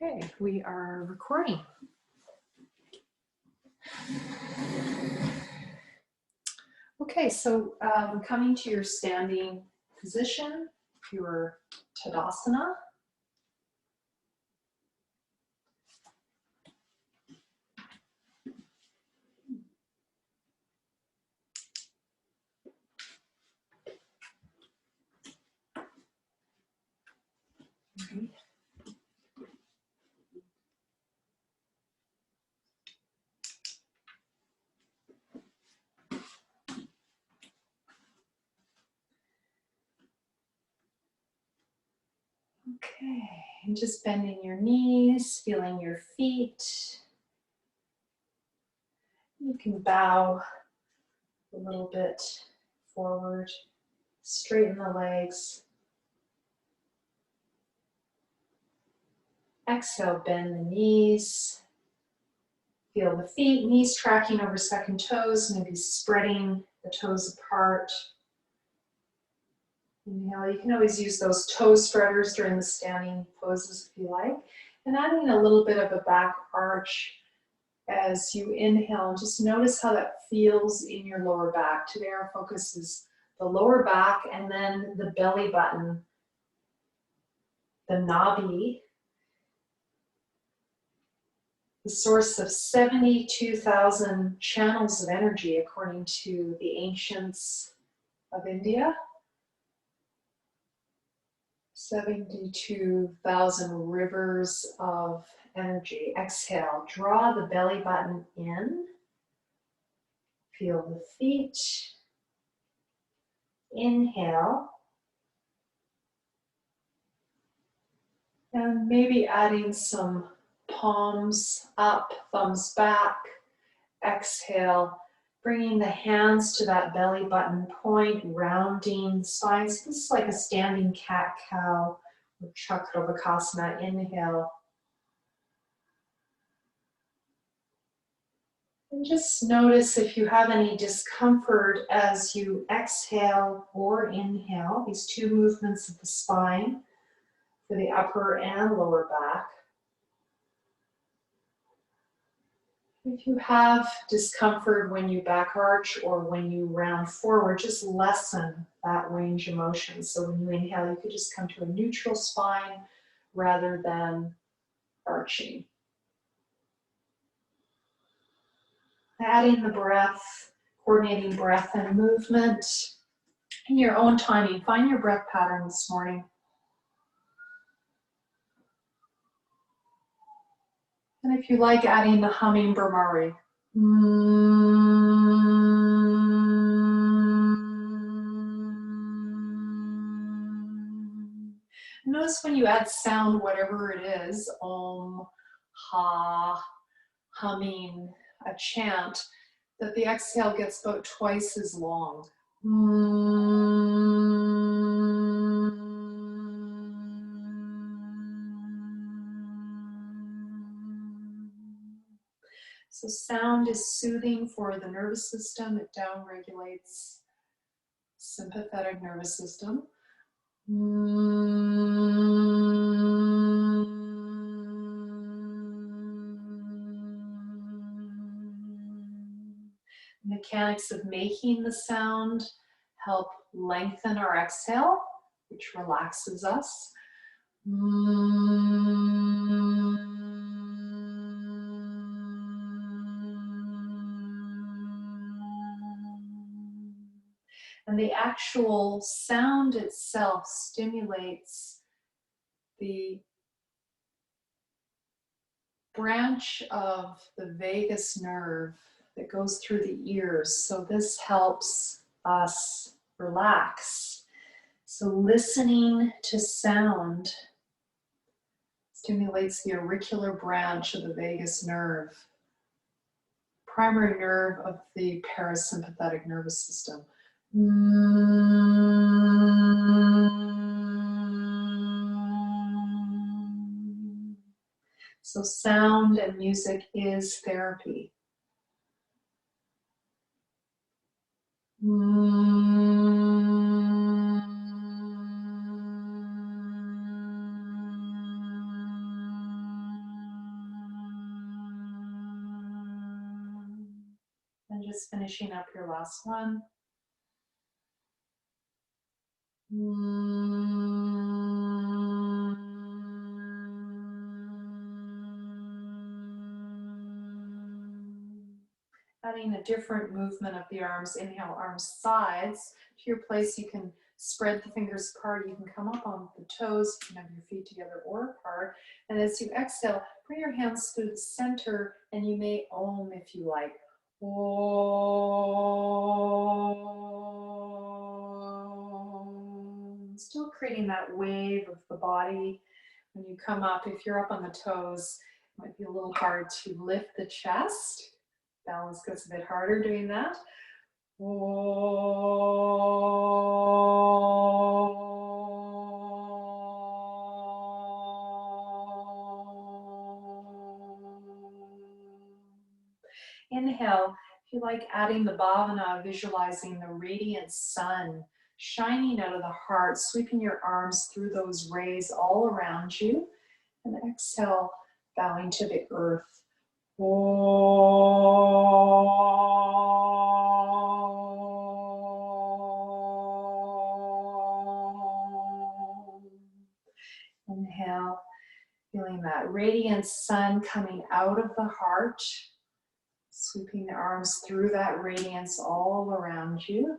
Okay, we are recording. Okay, so coming to your standing position, your Tadasana. Okay. Okay, and just bending your knees, feeling your feet. You can bow a little bit forward, straighten the legs. Exhale, bend the knees. Feel the feet, knees tracking over second toes, maybe spreading the toes apart. Inhale, you can always use those toe spreaders during the standing poses if you like. And adding a little bit of a back arch as you inhale. Just notice how that feels in your lower back. Today our focus is the lower back and then the belly button, the nabi, the source of 72,000 channels of energy according to the ancients of India. 72,000 rivers of energy. Exhale, draw the belly button in. Feel the feet. Inhale. And maybe adding some palms up, thumbs back. Exhale, bringing the hands to that belly button point, rounding the spine. So this is like a standing cat-cow or Chakravakasana. Inhale. And just notice if you have any discomfort as you exhale or inhale, these two movements of the spine for the upper and lower back. If you have discomfort when you back arch or when you round forward, just lessen that range of motion. So when you inhale, you could just come to a neutral spine rather than arching. Adding the breath, coordinating breath and movement in your own timing. Find your breath pattern this morning. And if you like, adding the humming Brahmari. Notice when you add sound, whatever it is, om, ha, humming, a chant, that the exhale gets about twice as long. So sound is soothing for the nervous system. It downregulates sympathetic nervous system. Mechanics of making the sound help lengthen our exhale, which relaxes us. And the actual sound itself stimulates the branch of the vagus nerve that goes through the ears. So this helps us relax. So listening to sound stimulates the auricular branch of the vagus nerve, primary nerve of the parasympathetic nervous system. So sound and music is therapy. just finishing up your last one. Adding a different movement of the arms. Inhale, arms sides. To your place, you can spread the fingers apart. You can come up on the toes. You can have your feet together or apart. And as you exhale, bring your hands through the center, and you may om if you like. Om. Still creating that wave of the body. When you come up, if you're up on the toes, it might be a little hard to lift the chest. Balance gets a bit harder doing that. Inhale, if you like, adding the bhavana, visualizing the radiant sun shining out of the heart, sweeping your arms through those rays all around you. And exhale, bowing to the earth. Inhale, feeling that radiant sun coming out of the heart, sweeping the arms through that radiance all around you.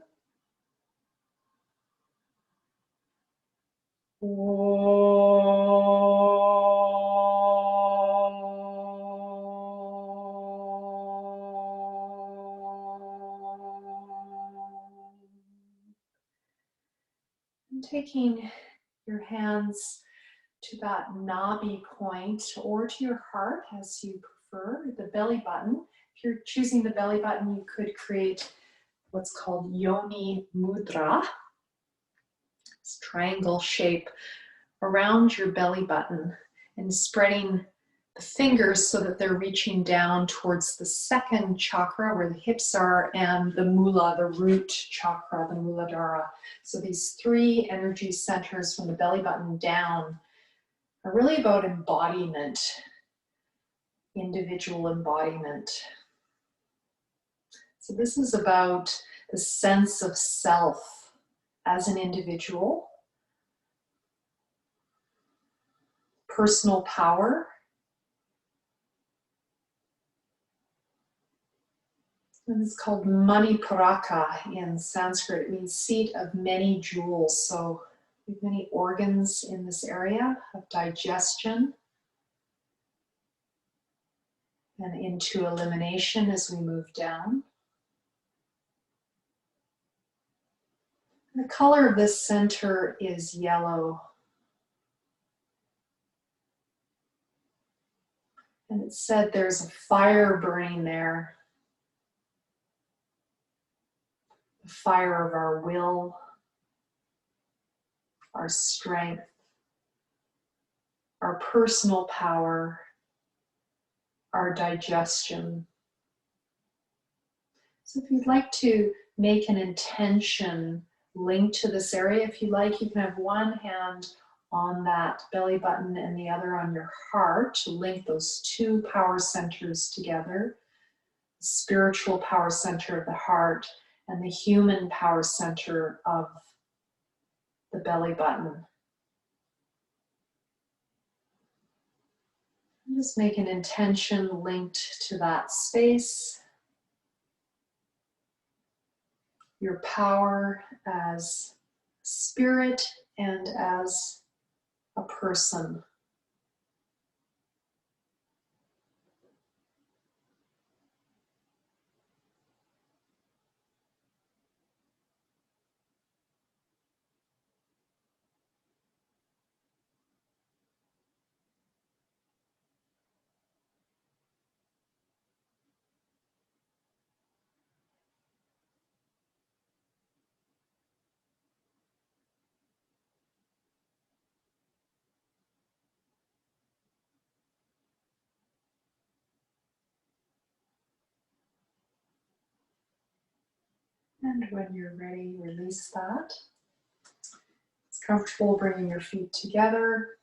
And taking your hands to that nabi point or to your heart as you prefer, the belly button. If you're choosing the belly button, you could create what's called Yoni Mudra. This triangle shape around your belly button and spreading the fingers so that they're reaching down towards the second chakra where the hips are and the mula, the root chakra, the muladhara. So these three energy centers from the belly button down are really about embodiment, individual embodiment. So this is about the sense of self as an individual, personal power, and it's called Manipuraka in Sanskrit. It means seat of many jewels. So we have many organs in this area of digestion and into elimination as we move down. And the color of this center is yellow. And it said there's a fire burning there. The fire of our will, our strength, our personal power, our digestion. So if you'd like to make an intention linked to this area, if you like, you can have one hand on that belly button and the other on your heart to link those two power centers together. The spiritual power center of the heart and the human power center of the belly button. And just make an intention linked to that space. Your power as spirit and as a person. And when you're ready, release that. It's comfortable bringing your feet together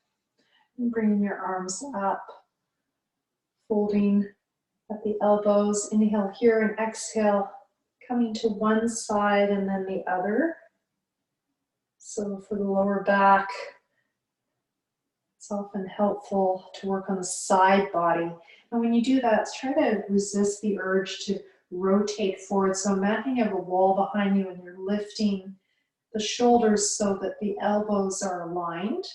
and bringing your arms up, folding at the elbows. Inhale here and exhale, coming to one side and then the other. So for the lower back, it's often helpful to work on the side body. And when you do that, try to resist the urge to rotate forward. So imagine you have a wall behind you and you're lifting the shoulders so that the elbows are aligned.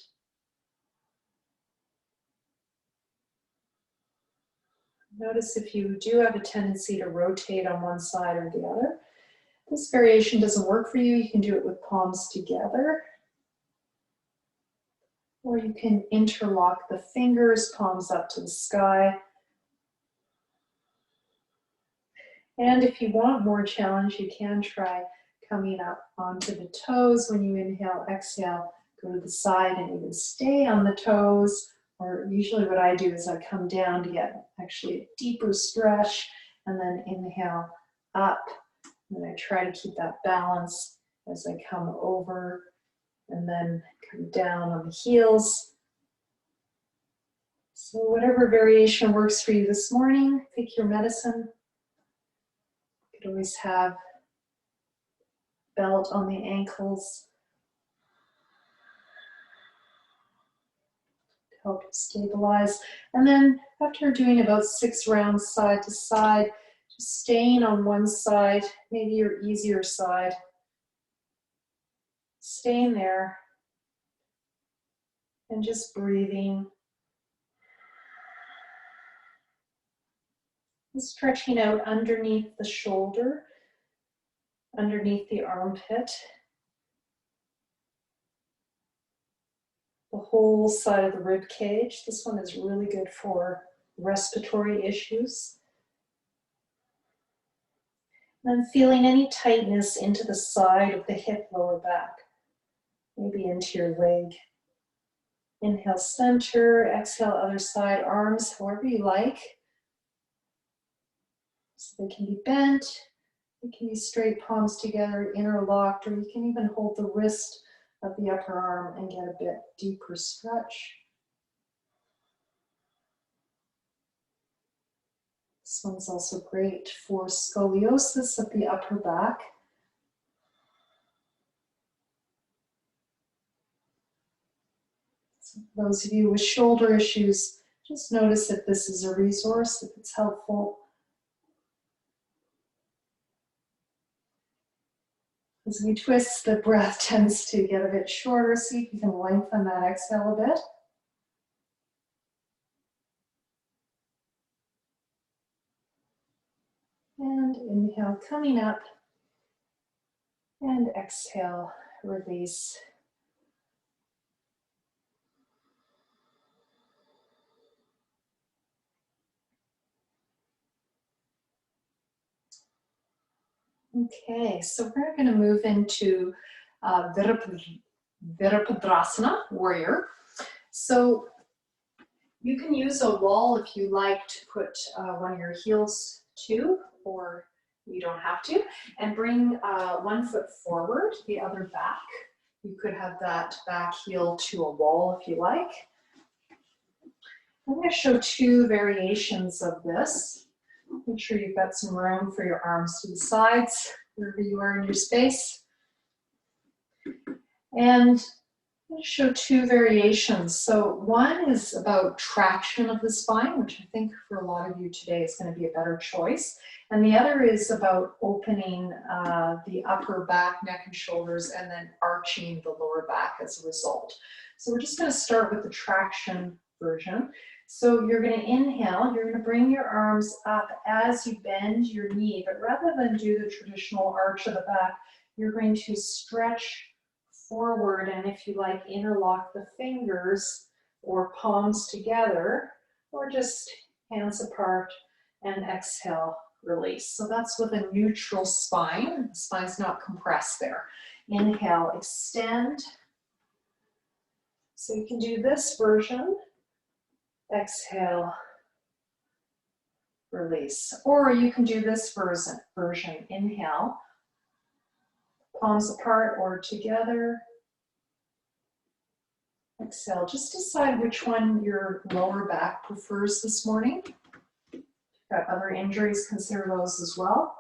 Notice if you do have a tendency to rotate on one side or the other. This variation doesn't work for you. You can do it with palms together. Or you can interlock the fingers, palms up to the sky. And if you want more challenge, you can try coming up onto the toes. When you inhale, exhale, go to the side and even stay on the toes. Or usually what I do is I come down to get actually a deeper stretch and then inhale up. And I try to keep that balance as I come over and then come down on the heels. So whatever variation works for you this morning, pick your medicine. You could always have belt on the ankles to help you stabilize. And then after doing about 6 rounds side to side, just staying on one side, maybe your easier side, staying there and just breathing. And stretching out underneath the shoulder, underneath the armpit, the whole side of the rib cage. This one is really good for respiratory issues. And then feeling any tightness into the side of the hip, lower back, maybe into your leg. Inhale, center, exhale, other side, arms, however you like. So they can be bent, they can be straight, palms together, interlocked, or you can even hold the wrist of the upper arm and get a bit deeper stretch. This one's also great for scoliosis of the upper back. So for those of you with shoulder issues, just notice if this is a resource, if it's helpful. As we twist, the breath tends to get a bit shorter. See if you can lengthen that exhale a bit. And inhale, coming up. And exhale, release. Okay, so we're going to move into Virabhadrasana, warrior. So you can use a wall if you like to put one of your heels to, or you don't have to, and bring one foot forward, the other back. You could have that back heel to a wall if you like. I'm going to show 2 variations of this. Make sure you've got some room for your arms to the sides, wherever you are in your space. And I'm going to show 2 variations. So one is about traction of the spine, which I think for a lot of you today is going to be a better choice. And the other is about opening the upper back, neck and shoulders, and then arching the lower back as a result. So we're just going to start with the traction version. So you're going to inhale, you're going to bring your arms up as you bend your knee, but rather than do the traditional arch of the back, you're going to stretch forward and, if you like, interlock the fingers or palms together, or just hands apart, and exhale, release. So that's with a neutral spine. The spine's not compressed there. Inhale, extend. So you can do this version. Exhale, release. Or you can do this version. Inhale, palms apart or together. Exhale. Just decide which one your lower back prefers this morning. If you've got other injuries, consider those as well.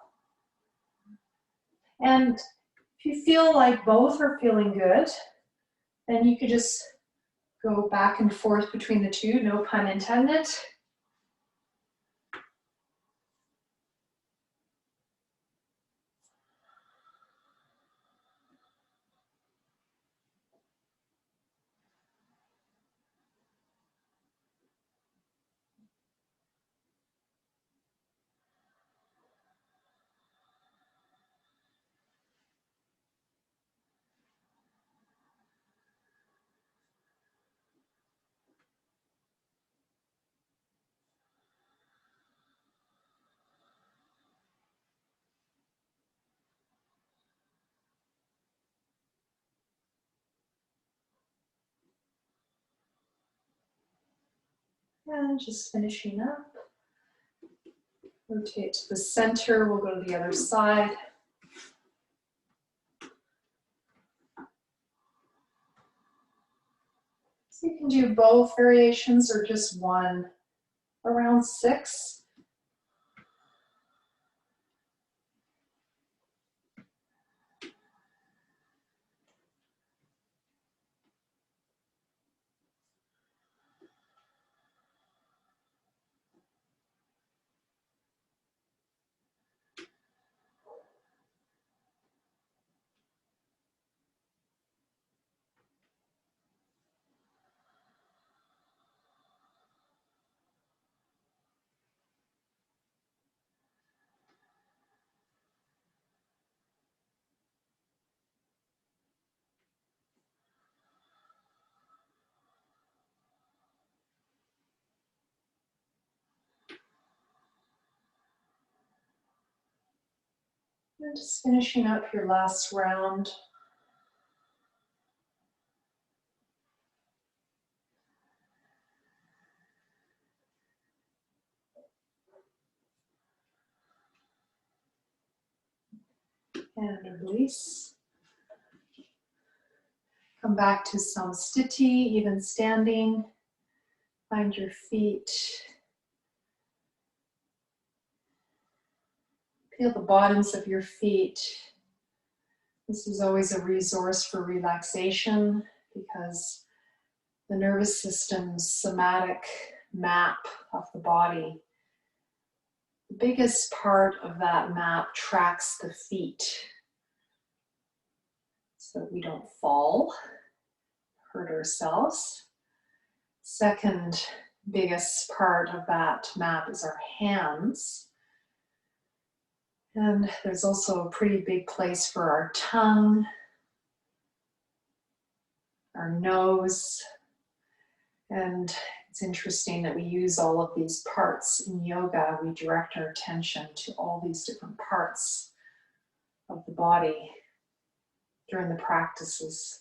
And if you feel like both are feeling good, then you could just go back and forth between the two, no pun intended. And just finishing up. Rotate to the center, we'll go to the other side. So you can do both variations or just one, around 6. And just finishing up your last round. And release. Come back to samsthiti, even standing. Find your feet. Feel the bottoms of your feet. This is always a resource for relaxation because the nervous system's somatic map of the body, the biggest part of that map tracks the feet so that we don't fall, hurt ourselves. Second biggest part of that map is our hands. And there's also a pretty big place for our tongue, our nose. And it's interesting that we use all of these parts in yoga. We direct our attention to all these different parts of the body during the practices.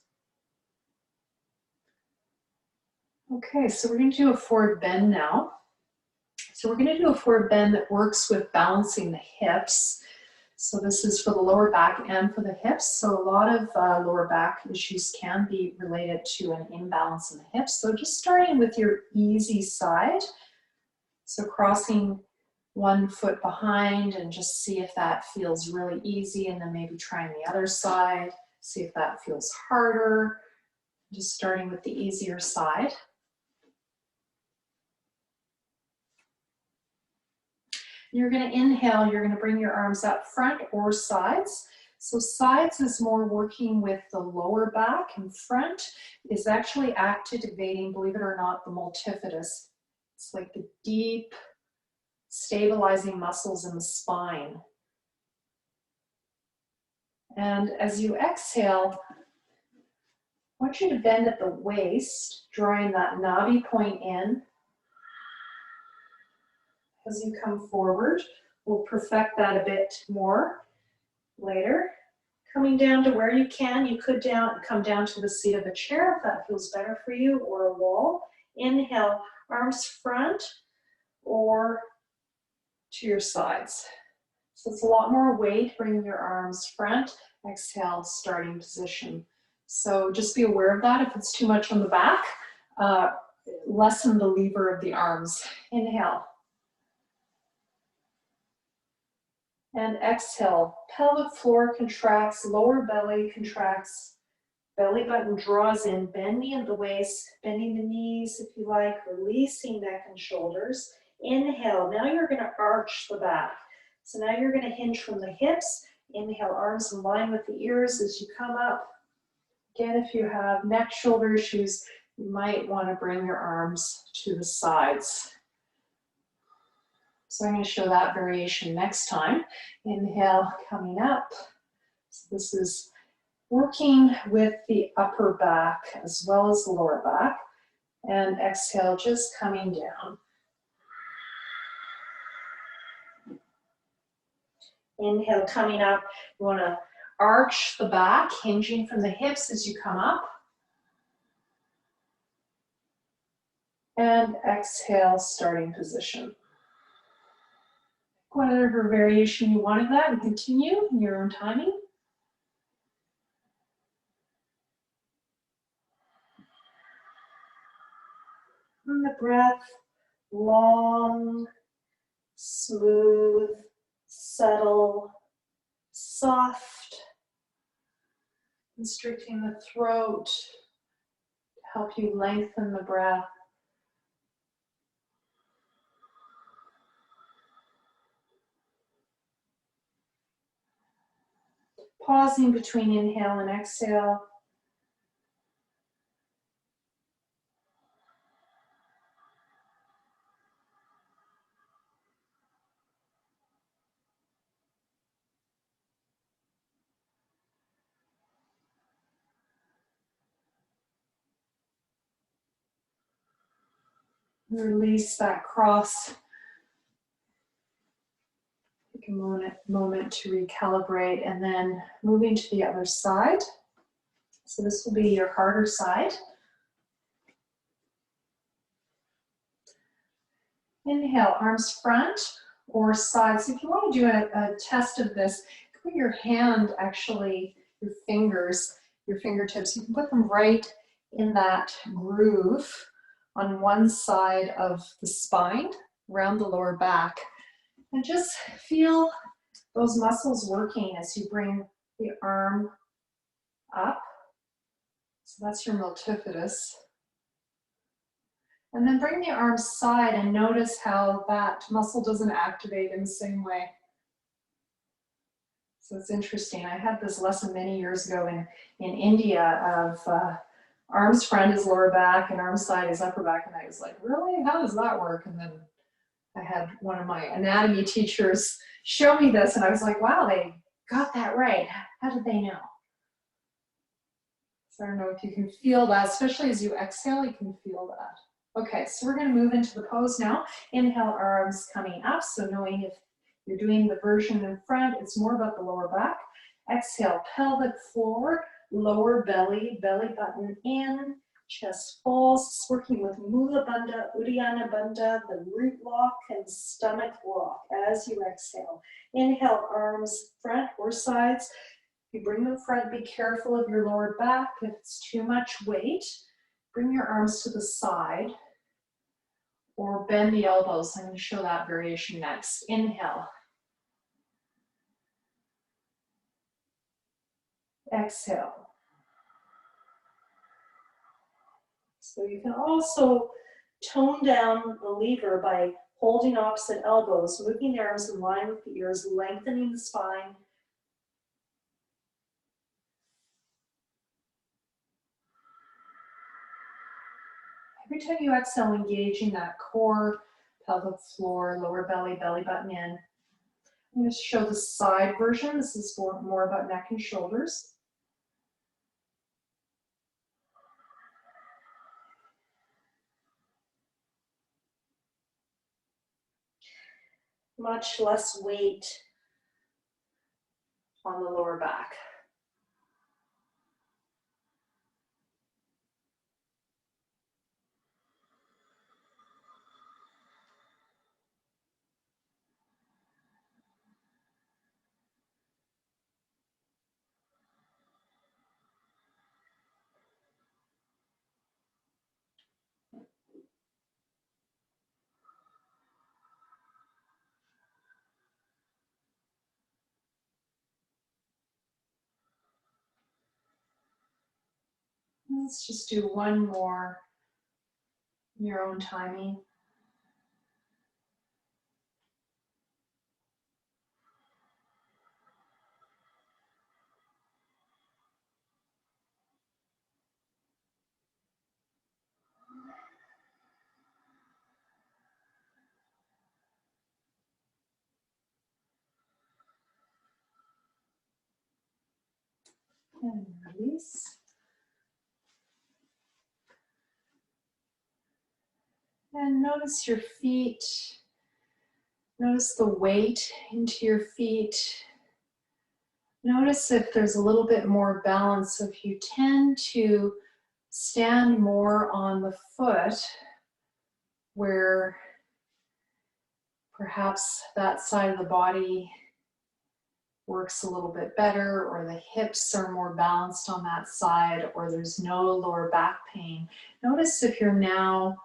Okay, so we're going to do a forward bend now. So we're going to do a forward bend that works with balancing the hips. So this is for the lower back and for the hips. So a lot of lower back issues can be related to an imbalance in the hips. So just starting with your easy side. So crossing one foot behind and just see if that feels really easy, and then maybe trying the other side. See if that feels harder. Just starting with the easier side. You're going to inhale, you're going to bring your arms up front or sides. So sides is more working with the lower back, and front is actually activating, believe it or not, the multifidus. It's like the deep, stabilizing muscles in the spine. And as you exhale, I want you to bend at the waist, drawing that navi point in. As you come forward, we'll perfect that a bit more later. Coming down to where you can, you could come down to the seat of a chair if that feels better for you, or a wall. Inhale, arms front or to your sides. So it's a lot more weight, bringing your arms front. Exhale, starting position. So just be aware of that. If it's too much on the back, lessen the lever of the arms. Inhale. And exhale, pelvic floor contracts, lower belly contracts, belly button draws in, bending at the waist, bending the knees if you like, releasing neck and shoulders. Inhale, now you're gonna arch the back. So now you're gonna hinge from the hips. Inhale, arms in line with the ears as you come up. Again, if you have neck, shoulder issues, you might wanna bring your arms to the sides. So I'm going to show that variation next time. Inhale, coming up. So this is working with the upper back as well as the lower back. And exhale, just coming down. Inhale, coming up. You want to arch the back, hinging from the hips as you come up. And exhale, starting position. Whatever variation you want of that, and continue in your own timing. And the breath, long, smooth, subtle, soft, constricting the throat to help you lengthen the breath. Pausing between inhale and exhale. Release that cross. Take a moment to recalibrate, and then moving to the other side. So this will be your harder side. Inhale, arms front or sides. If you want to do a test of this, put your hand, actually, your fingers, your fingertips, you can put them right in that groove on one side of the spine, around the lower back. And just feel those muscles working as you bring the arm up. So that's your multifidus. And then bring the arms side and notice how that muscle doesn't activate in the same way. So it's interesting. I had this lesson many years ago in India of arms front is lower back and arm side is upper back. And I was like, really? How does that work? And then I had one of my anatomy teachers show me this and I was like, wow, they got that right. How did they know? So I don't know if you can feel that, especially as you exhale, you can feel that. Okay, so we're going to move into the pose now. Inhale, arms coming up. So knowing if you're doing the version in front, it's more about the lower back. Exhale, pelvic floor, lower belly, belly button in, chest falls, working with Mula Bandha, Uddiyana Bandha, the root lock and stomach lock as you exhale. Inhale, arms front or sides. If you bring them front, be careful of your lower back. If it's too much weight, bring your arms to the side or bend the elbows. I'm going to show that variation next. Inhale. Exhale. So you can also tone down the lever by holding opposite elbows, moving the arms in line with the ears, lengthening the spine. Every time you exhale, engaging that core, pelvic floor, lower belly, belly button in. I'm going to show the side version. This is more about neck and shoulders. Much less weight on the lower back. Let's just do one more in your own timing. And release. And notice your feet. Notice the weight into your feet. Notice if there's a little bit more balance. If you tend to stand more on the foot, where perhaps that side of the body works a little bit better, or the hips are more balanced on that side, or there's no lower back pain. Notice if you're now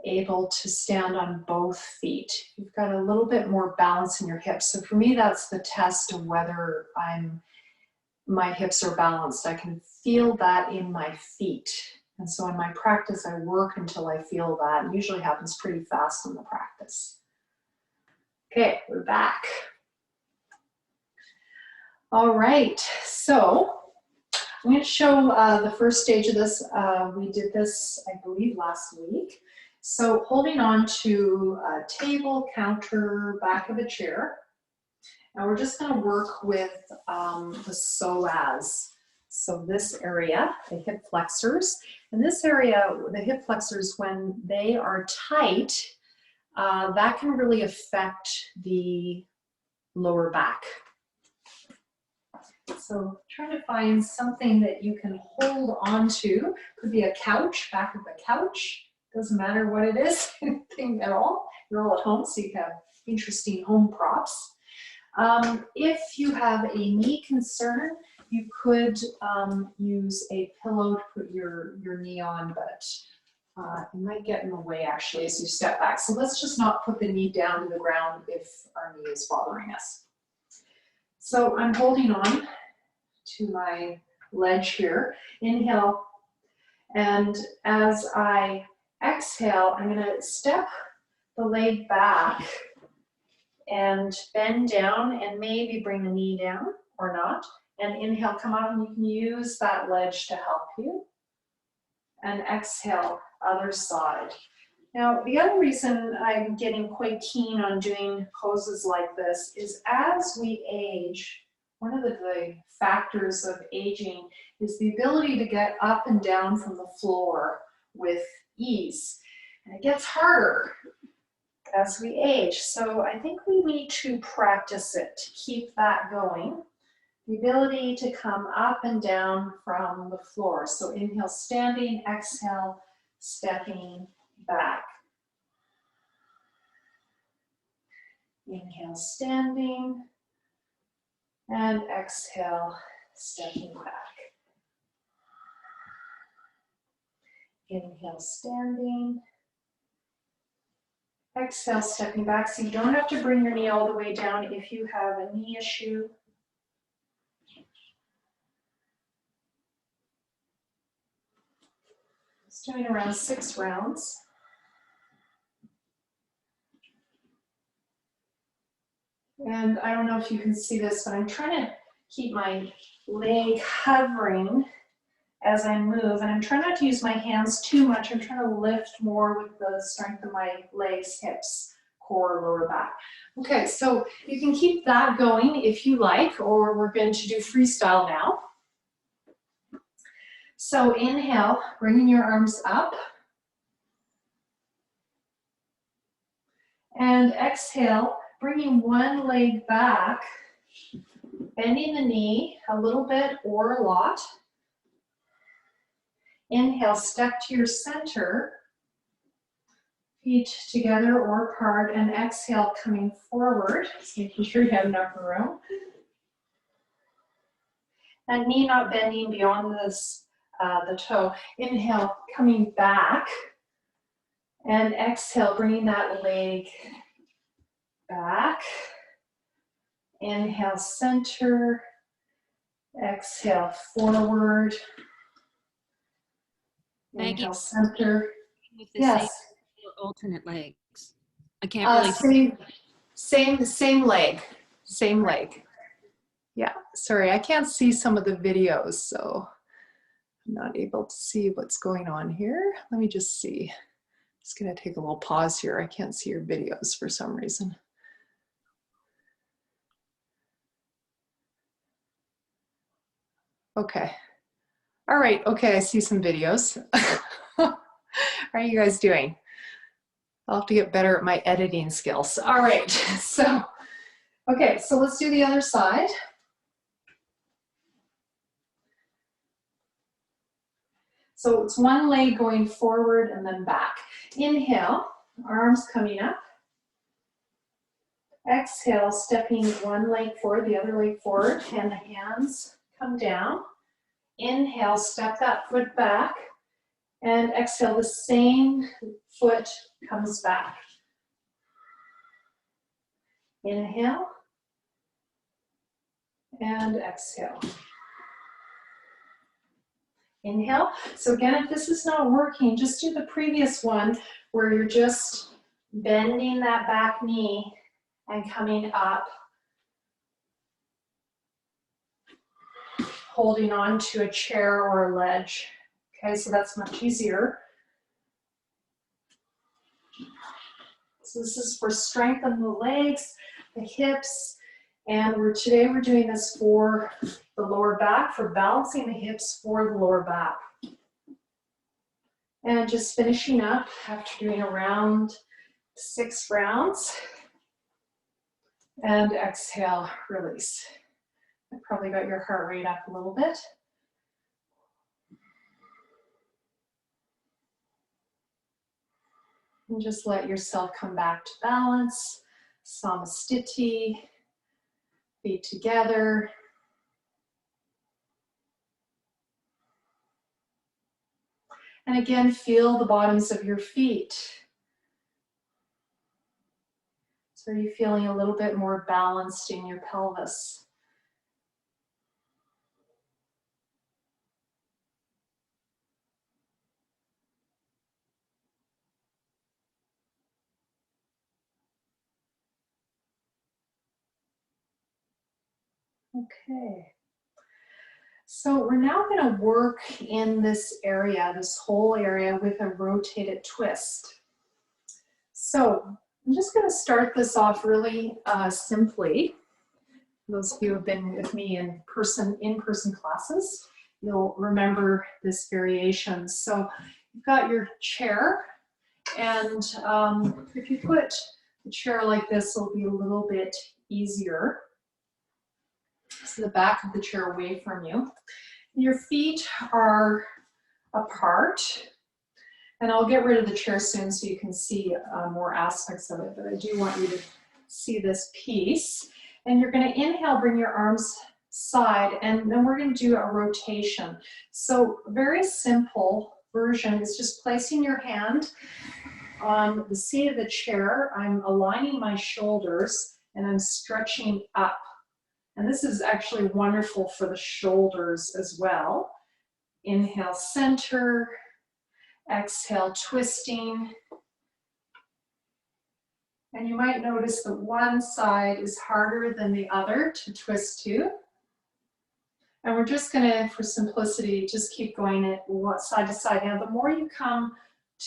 able to stand on both feet. You've got a little bit more balance in your hips. So for me, that's the test of whether my hips are balanced. I can feel that in my feet. And so in my practice, I work until I feel that. It usually happens pretty fast in the practice. Okay, we're back. All right, so I'm going to show the first stage of this. We did this, I believe, last week. So holding on to a table, counter, back of a chair. And we're just going to work with the psoas. So this area, the hip flexors. And this area, the hip flexors, when they are tight, that can really affect the lower back. So trying to find something that you can hold on to. Could be a couch, back of the couch. Doesn't matter what it is, anything at all. You're all at home, so you have interesting home props. If you have a knee concern, you could use a pillow to put your knee on, but it might get in the way actually as you step back. So let's just not put the knee down to the ground if our knee is bothering us. So I'm holding on to my ledge here. Inhale, and as I exhale, I'm going to step the leg back and bend down and maybe bring the knee down or not. And inhale, come up, and you can use that ledge to help you. And exhale, other side. Now, the other reason I'm getting quite keen on doing poses like this is as we age, one of the factors of aging is the ability to get up and down from the floor with ease. And it gets harder as we age. So I think we need to practice it to keep that going. The ability to come up and down from the floor. So inhale, standing, exhale, stepping back. Inhale, standing, and exhale, stepping back. Inhale, standing. Exhale, stepping back. So you don't have to bring your knee all the way down if you have a knee issue. Just doing around 6 rounds. And I don't know if you can see this, but I'm trying to keep my leg hovering as I move. And I'm trying not to use my hands too much. I'm trying to lift more with the strength of my legs, hips, core, lower back. Okay, so you can keep that going if you like, or we're going to do freestyle now. So inhale, bringing your arms up. And exhale, bringing one leg back, bending the knee a little bit or a lot. Inhale, step to your center, feet together or apart, and exhale, coming forward, just making sure you have enough room. And knee not bending beyond this, the toe. Inhale, coming back, and exhale, bringing that leg back. Inhale, center. Exhale, forward. Maggie, Inhale, center. with the same Yes. or alternate legs. I can't really Same leg. Same leg. Yeah, sorry, I can't see some of the videos, so I'm not able to see what's going on here. Let me just see. Just gonna take a little pause here. I can't see your videos for some reason. Okay. All right, okay, I see some videos. How are you guys doing? I'll have to get better at my editing skills. All right, so, okay, so let's do the other side. So it's one leg going forward and then back. Inhale, arms coming up. Exhale, stepping one leg forward, the other leg forward, and the hands come down. Inhale, step that foot back, and exhale, the same foot comes back. Inhale, and exhale. Inhale. So again, if this is not working, just do the previous one where you're just bending that back knee and coming up, holding on to a chair or a ledge. Okay, so that's much easier. So this is for strengthening the legs, the hips, and today we're doing this for the lower back, for balancing the hips for the lower back. And just finishing up after doing around 6 rounds. And exhale, release. I probably got your heart rate up a little bit. And just let yourself come back to balance. Samastiti, feet together. And again, feel the bottoms of your feet. So are you feeling a little bit more balanced in your pelvis? Okay. So we're now going to work in this area, this whole area, with a rotated twist. So I'm just going to start this off really simply. Those of you who have been with me in in-person classes, you'll remember this variation. So you've got your chair, and if you put the chair like this, it'll be a little bit easier. So the back of the chair away from you. Your feet are apart, and I'll get rid of the chair soon so you can see more aspects of it, but I do want you to see this piece. And you're going to inhale, bring your arms side, and then we're going to do a rotation. So very simple version is just placing your hand on the seat of the chair. I'm aligning my shoulders and I'm stretching up. And this is actually wonderful for the shoulders as well. Inhale, center. Exhale, twisting. And you might notice that one side is harder than the other to twist to. And we're just going to, for simplicity, just keep going it side to side. Now, the more you come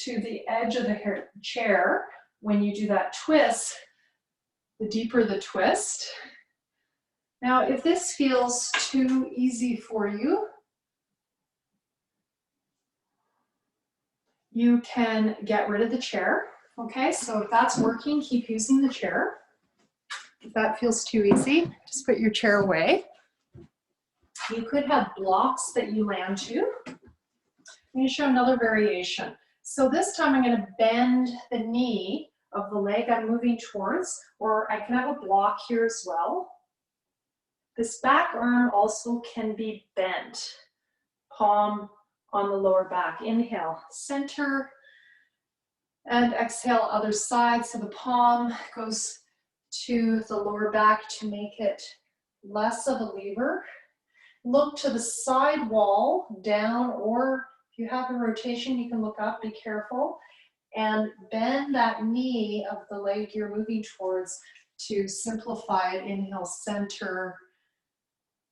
to the edge of the chair, when you do that twist, the deeper the twist. Now, if this feels too easy for you, you can get rid of the chair. Okay, so if that's working, keep using the chair. If that feels too easy, just put your chair away. You could have blocks that you land to. I'm going to show another variation. So this time I'm going to bend the knee of the leg I'm moving towards, or I can have a block here as well. This back arm also can be bent. Palm on the lower back. Inhale, center, and exhale, other side. So the palm goes to the lower back to make it less of a lever. Look to the side wall, down, or If you have a rotation, you can look up, be careful, and bend that knee of the leg you're moving towards to simplify it. Inhale, center,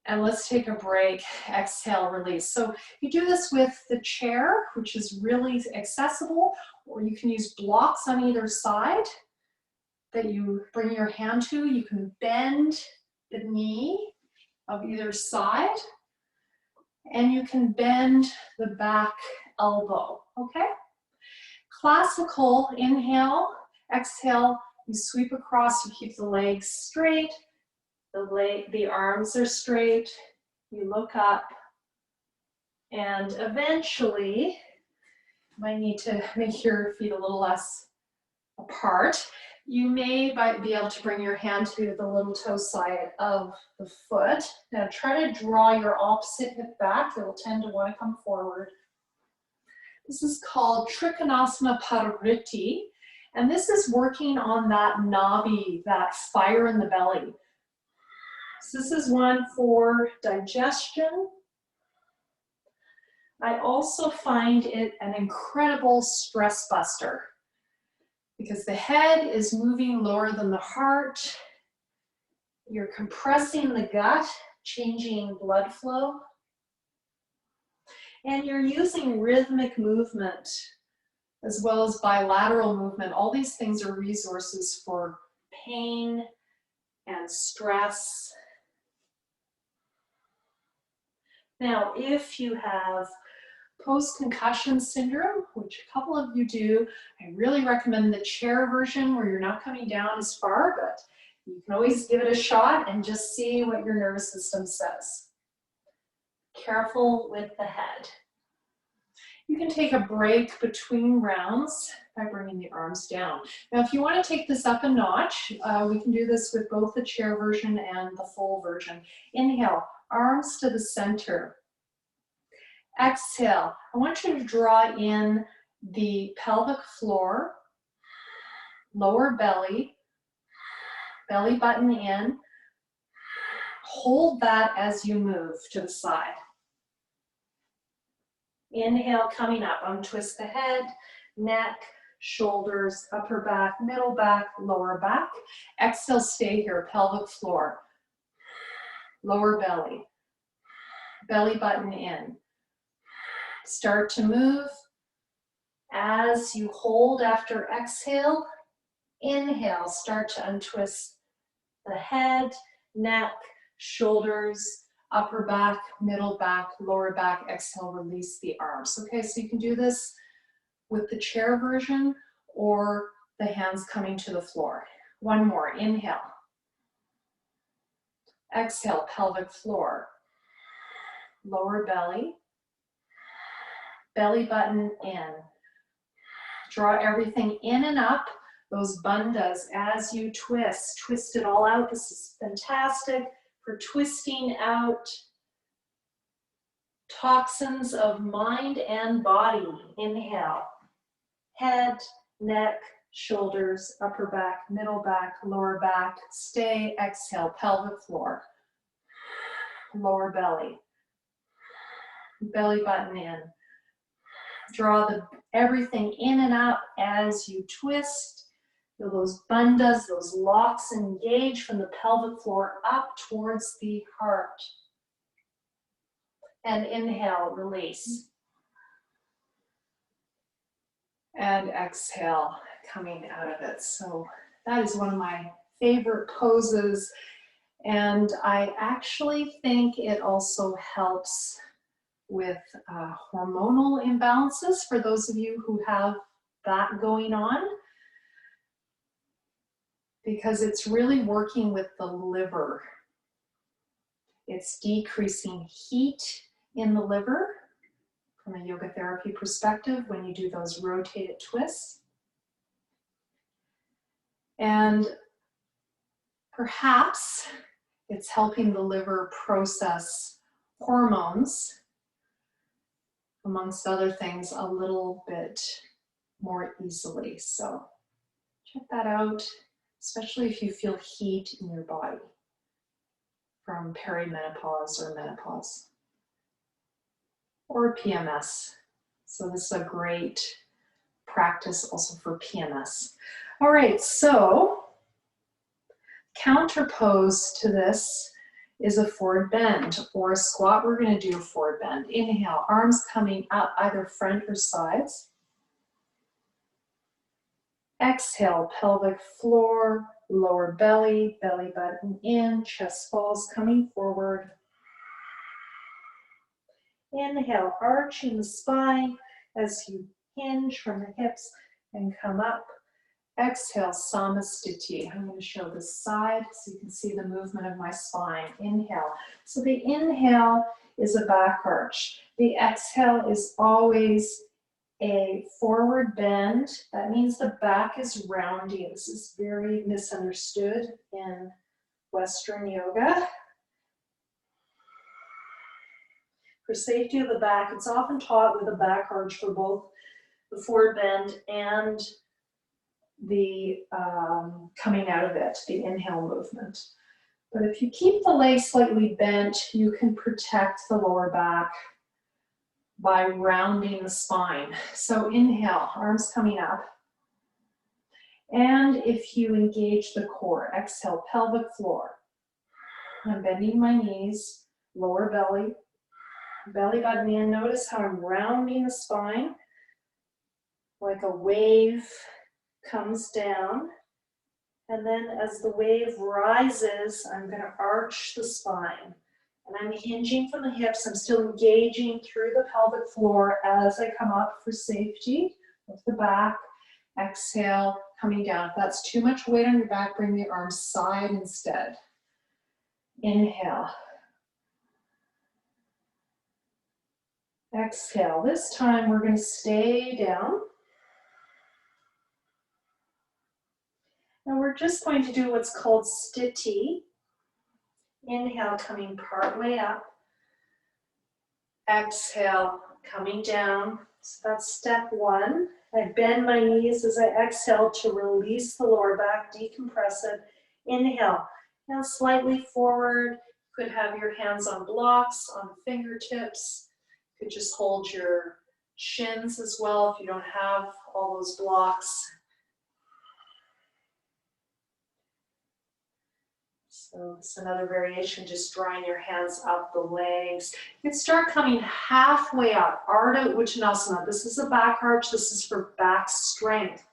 and let's take a break. Exhale, release. So you do this with the chair, which is really accessible, or you can use blocks on either side that you bring your hand to. You can bend the knee of either side, and you can bend the back elbow, okay? Classical, inhale, exhale, you sweep across, you keep the legs straight, the arms are straight, you look up, and eventually, you might need to make your feet a little less apart. You may be able to bring your hand to the little toe side of the foot. Now try to draw your opposite hip back. It will tend to want to come forward. This is called Trikonasana Parvriti, and this is working on that nabi, that fire in the belly. So this is one for digestion. I also find it an incredible stress buster because the head is moving lower than the heart. You're compressing the gut, changing blood flow. And you're using rhythmic movement as well as bilateral movement. All these things are resources for pain and stress. Now, if you have post-concussion syndrome, which a couple of you do, I really recommend the chair version where you're not coming down as far, but you can always give it a shot and just see what your nervous system says. Careful with the head. You can take a break between rounds by bringing the arms down. Now, if you want to take this up a notch, we can do this with both the chair version and the full version. Inhale, arms to the center. Exhale, I want you to draw in the pelvic floor, lower belly, belly button in. Hold that as you move to the side. Inhale, coming up, untwist the head, neck, shoulders, upper back, middle back, lower back. Exhale, stay here, pelvic floor, lower belly, belly button in. Start to move. As you hold after exhale, inhale, start to untwist the head, neck, shoulders, upper back, middle back, lower back. Exhale, release the arms. Okay, so you can do this with the chair version or the hands coming to the floor. One more, inhale. Exhale, pelvic floor, lower belly, belly button in. Draw everything in and up, those bandhas as you twist. Twist it all out. This is fantastic for twisting out toxins of mind and body. Inhale. Head, neck, shoulders, upper back, middle back, lower back. Stay. Exhale. Pelvic floor. Lower belly. Belly button in. Draw everything in and up as you twist. Feel those bandhas, those locks engage from the pelvic floor up towards the heart. And inhale, release. And exhale, coming out of it. So that is one of my favorite poses. And I actually think it also helps with hormonal imbalances for those of you who have that going on, because it's really working with the liver. It's decreasing heat in the liver from a yoga therapy perspective when you do those rotated twists. And perhaps it's helping the liver process hormones, amongst other things, a little bit more easily. So check that out, especially if you feel heat in your body from perimenopause or menopause or PMS. So this is a great practice also for PMS. All right, so counter pose to this is a forward bend or a squat. We're going to do a forward bend. Inhale, arms coming up either front or sides. Exhale, pelvic floor, lower belly, belly button in, chest falls coming forward. Inhale, arching the spine as you hinge from the hips and come up. Exhale, samasthiti. I'm going to show this side so you can see the movement of my spine. Inhale. So the inhale is a back arch. The exhale is always a forward bend. That means the back is rounding. This is very misunderstood in Western yoga. For safety of the back, it's often taught with a back arch for both the forward bend and the coming out of it, the inhale movement. But if you keep the legs slightly bent, you can protect the lower back by rounding the spine. So inhale, arms coming up. And if you engage the core, exhale, pelvic floor. I'm bending my knees, lower belly, belly button in. Notice how I'm rounding the spine like a wave comes down. And then as the wave rises, I'm going to arch the spine. And I'm hinging from the hips. I'm still engaging through the pelvic floor as I come up for safety with the back. Exhale, coming down. If that's too much weight on your back, bring the arms side instead. Inhale. Exhale. This time we're going to stay down. And we're just going to do what's called sthiti. Inhale, coming part way up. Exhale, coming down. So that's step one. I bend my knees as I exhale to release the lower back, decompress it. Inhale, now slightly forward. You could have your hands on blocks, on fingertips. You could just hold your shins as well if you don't have all those blocks. So it's another variation, just drawing your hands up the legs. You can start coming halfway up, Ardha Uttanasana. This is a back arch, this is for back strength.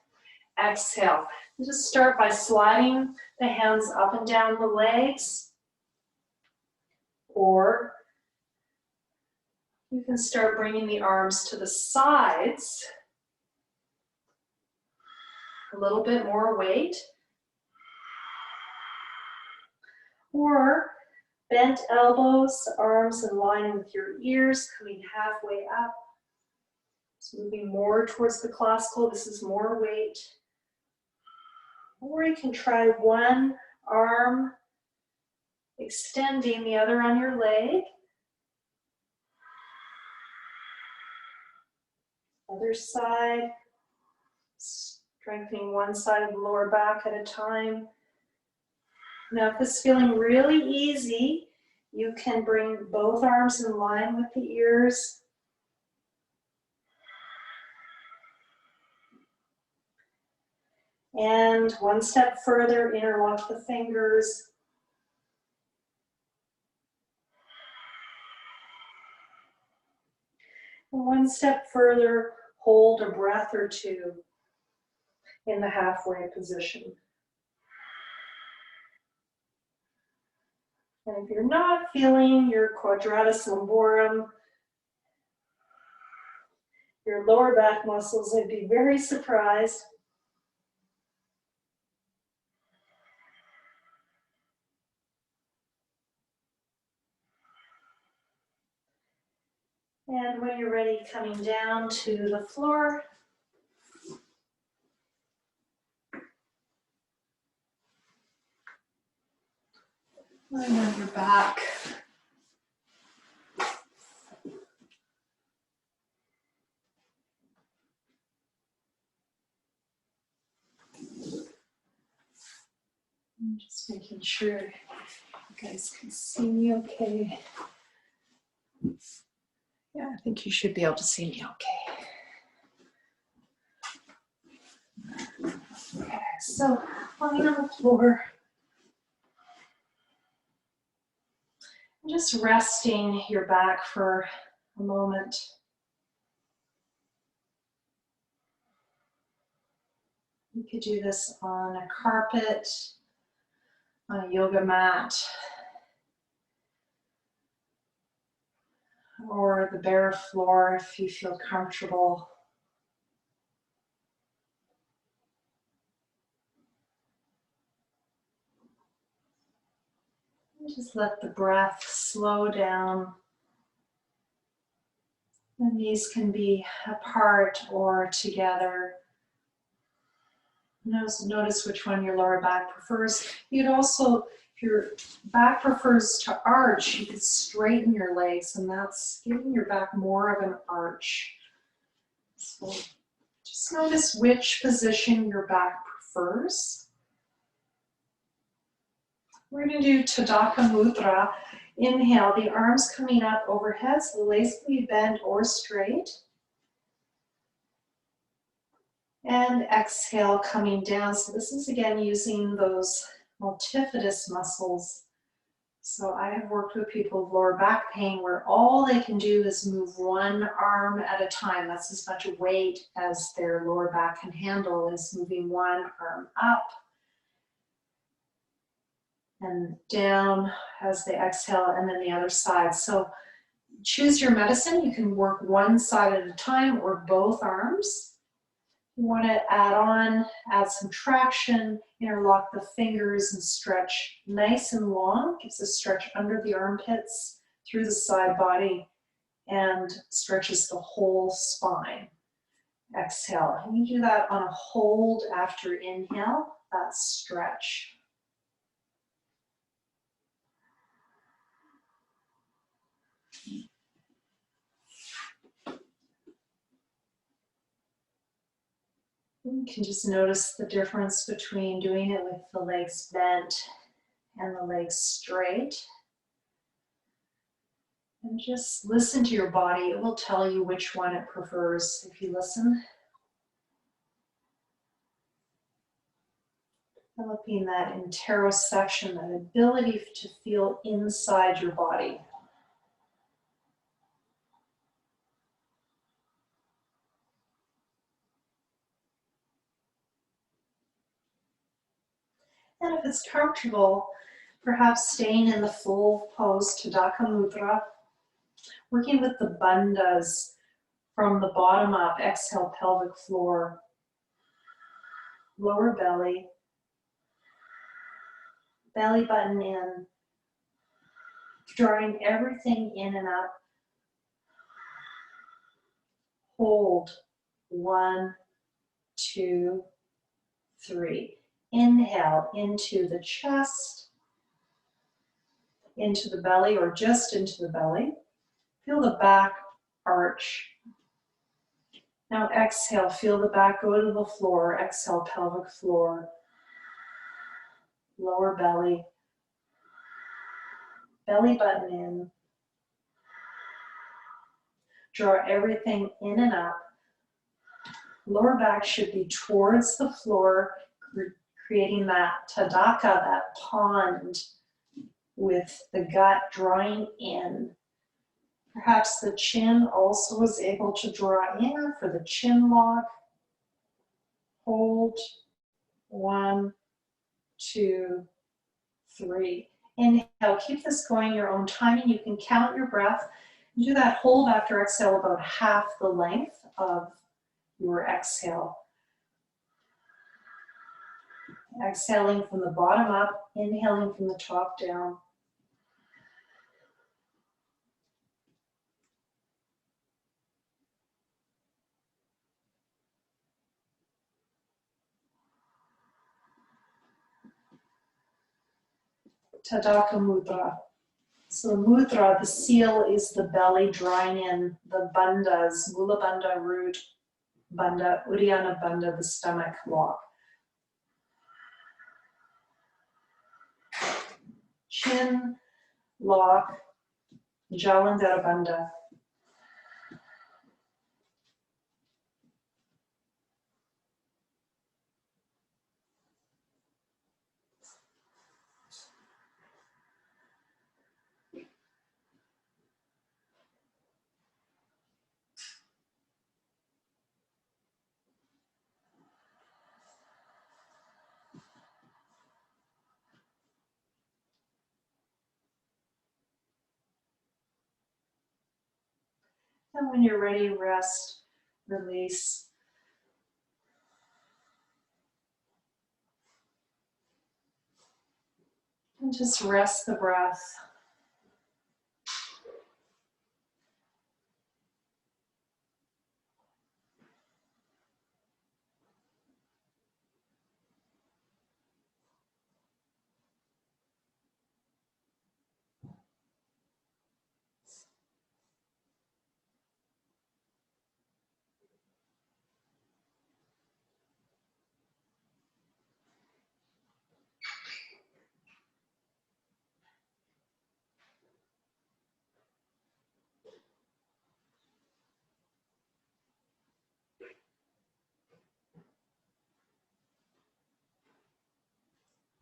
Exhale. You just start by sliding the hands up and down the legs. Or you can start bringing the arms to the sides. A little bit more weight. Or bent elbows, arms in line with your ears, coming halfway up. It's moving more towards the classical. This is more weight. Or you can try one arm extending, the other on your leg. Other side, strengthening one side of the lower back at a time. Now, if this is feeling really easy, you can bring both arms in line with the ears. And one step further, interlock the fingers. And one step further, hold a breath or two in the halfway position. And if you're not feeling your quadratus lumborum, your lower back muscles, I'd be very surprised. And when you're ready, coming down to the floor. Lie on your back. I'm just making sure you guys can see me okay. Yeah, I think you should be able to see me okay. So lying on the floor, just resting your back for a moment. You could do this on a carpet, on a yoga mat, or the bare floor if you feel comfortable. Just let the breath slow down. And these can be apart or together. Notice which one your lower back prefers. You'd also, if your back prefers to arch, you could straighten your legs, and that's giving your back more of an arch. So just notice which position your back prefers. We're going to do Tadaka Mudra. Inhale, the arms coming up overhead, so the legs can be bent or straight. And exhale, coming down. So this is again using those multifidus muscles. So I have worked with people with lower back pain where all they can do is move one arm at a time. That's as much weight as their lower back can handle, is moving one arm up and down as they exhale, and then the other side. So choose your medicine. You can work one side at a time or both arms. You want to add some traction, interlock the fingers and stretch nice and long. Gives a stretch under the armpits, through the side body, and stretches the whole spine. Exhale. And you do that on a hold after inhale, that stretch. You can just notice the difference between doing it with the legs bent and the legs straight. And just listen to your body. It will tell you which one it prefers if you listen. Developing that interoception, that ability to feel inside your body. And if it's comfortable, perhaps staying in the full pose, Tadaka Mudra, working with the bandhas from the bottom up. Exhale, pelvic floor, lower belly, belly button in, drawing everything in and up. Hold, 1, 2, 3. Inhale into the chest, into the belly, or just into the belly. Feel the back arch. Now exhale, feel the back go to the floor. Exhale, pelvic floor, lower belly, belly button in. Draw everything in and up. Lower back should be towards the floor, creating that Tadaka, that pond with the gut drawing in. Perhaps the chin also was able to draw in for the chin lock. Hold, 1, 2, 3. Inhale, keep this going your own timing. You can count your breath. Do that hold after exhale about half the length of your exhale. Exhaling from the bottom up, inhaling from the top down. Tadaka Mudra. So mudra, the seal is the belly drawing in, the bandhas, Mula Bandha, root bandha, Uddiyana bandha, the stomach lock. Chin lock, Jalandhara bandha. And when you're ready, rest, release. And just rest the breath.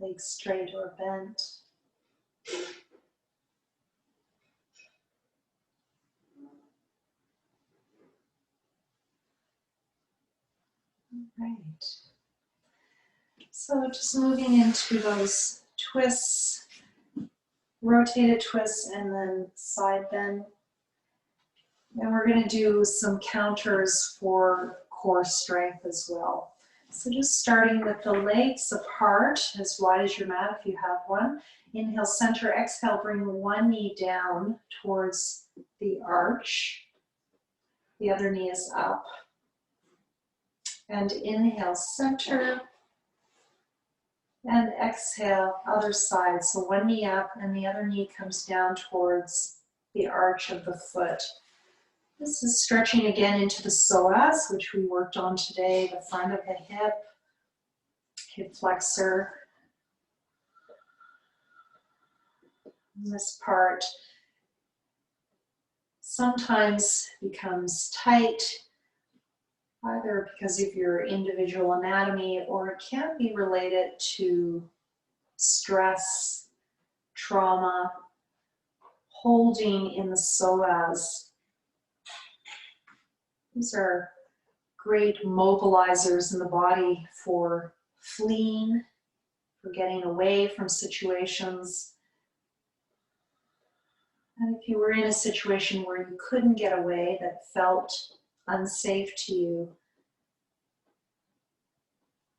Legs straight or bent. Right. So just moving into those twists, rotated twists, and then side bend. And we're going to do some counters for core strength as well. So just starting with the legs apart, as wide as your mat if you have one. Inhale, center, exhale, bring one knee down towards the arch. The other knee is up. And inhale, center. And exhale, other side. So one knee up and the other knee comes down towards the arch of the foot. This is stretching again into the psoas, which we worked on today, the front of the hip flexor. And this part sometimes becomes tight, either because of your individual anatomy, or it can be related to stress, trauma, holding in the psoas. These are great mobilizers in the body for fleeing, for getting away from situations. And if you were in a situation where you couldn't get away, that felt unsafe to you,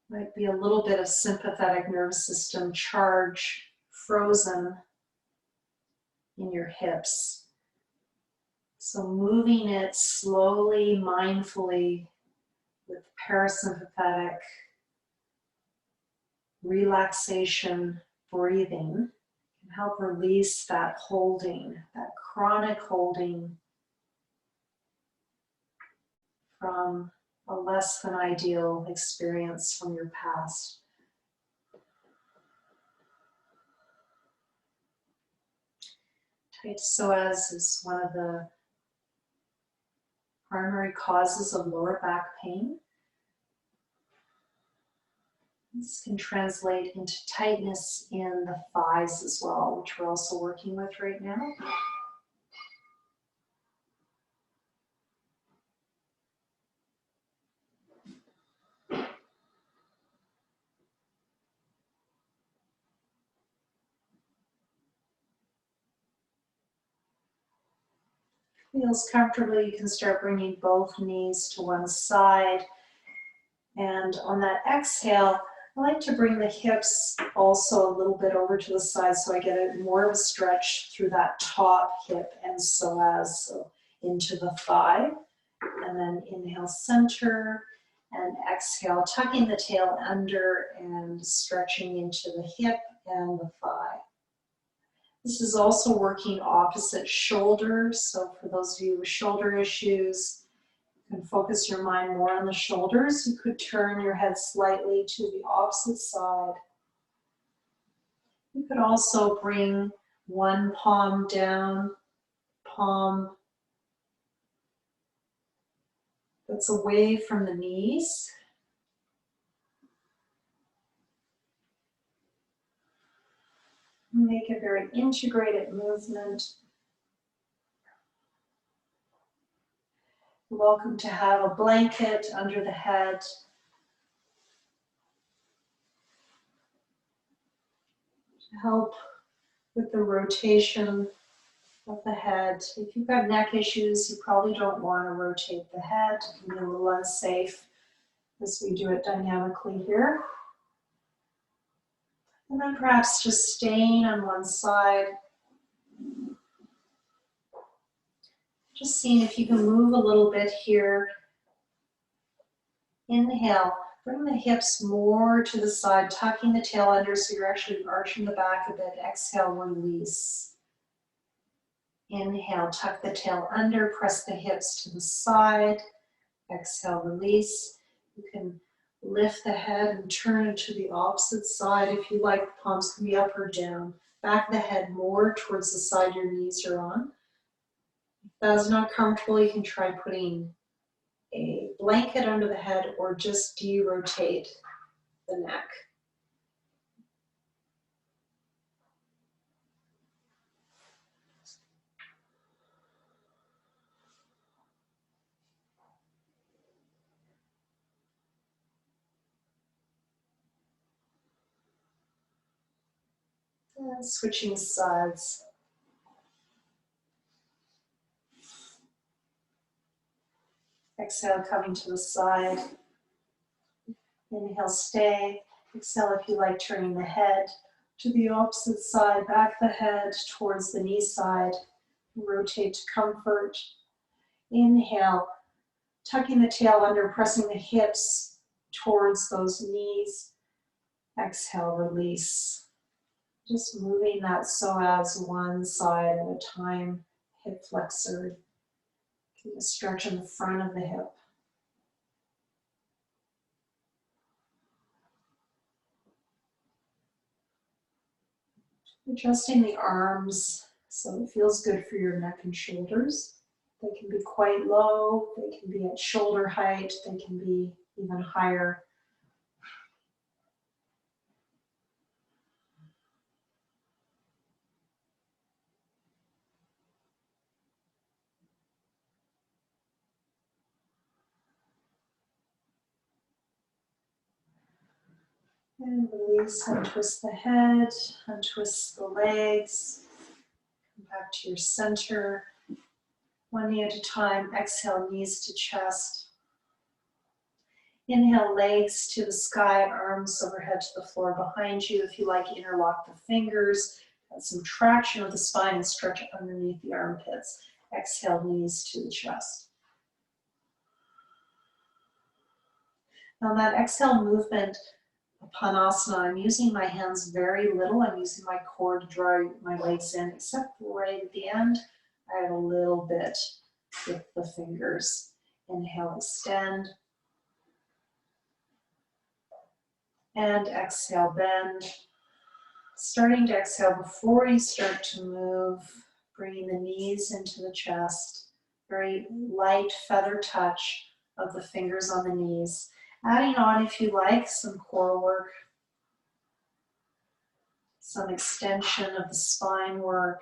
might be a little bit of sympathetic nervous system charge frozen in your hips. So moving it slowly, mindfully, with parasympathetic relaxation breathing can help release that holding, that chronic holding from a less than ideal experience from your past. Tight psoas is one of the primary causes of lower back pain. This can translate into tightness in the thighs as well, which we're also working with right now. Feels comfortable, you can start bringing both knees to one side. And on that exhale, I like to bring the hips also a little bit over to the side so I get more of a stretch through that top hip and psoas, so into the thigh. And then inhale, center, and exhale, tucking the tail under and stretching into the hip and the thigh. This is also working opposite shoulder, so for those of you with shoulder issues, you can focus your mind more on the shoulders. You could turn your head slightly to the opposite side. You could also bring one palm down, palm that's away from the knees. Make a very integrated movement. You're welcome to have a blanket under the head. To help with the rotation of the head. If you've got neck issues, you probably don't want to rotate the head. It can be a little unsafe as we do it dynamically here. And then perhaps just staying on one side. Just seeing if you can move a little bit here. Inhale, bring the hips more to the side, tucking the tail under so you're actually arching the back a bit. Exhale, release. Inhale, tuck the tail under, press the hips to the side. Exhale, release. You can lift the head and turn it to the opposite side if you like. The palms can be up or down. Back the head more towards the side your knees are on. If that's not comfortable, you can try putting a blanket under the head or just de-rotate the neck. And switching sides. Exhale, coming to the side. Inhale, stay. Exhale, if you like, turning the head to the opposite side. Back the head towards the knee side. Rotate to comfort. Inhale, tucking the tail under, pressing the hips towards those knees. Exhale, release. Just moving that psoas one side at a time. Hip flexor. Keep a stretch in the front of the hip. Adjusting the arms so it feels good for your neck and shoulders. They can be quite low, they can be at shoulder height, they can be even higher. And release, untwist the head, untwist the legs. Come back to your center. One knee at a time. Exhale, knees to chest. Inhale, legs to the sky, arms overhead to the floor behind you. If you like, interlock the fingers. Got some traction with the spine and stretch underneath the armpits. Exhale, knees to the chest. Now that exhale movement, Panasana, I'm using my hands very little. I'm using my core to draw my legs in, except right at the end, I have a little bit with the fingers. Inhale, extend. And exhale, bend. Starting to exhale before you start to move, bringing the knees into the chest. Very light feather touch of the fingers on the knees. Adding on, if you like, some core work, some extension of the spine work.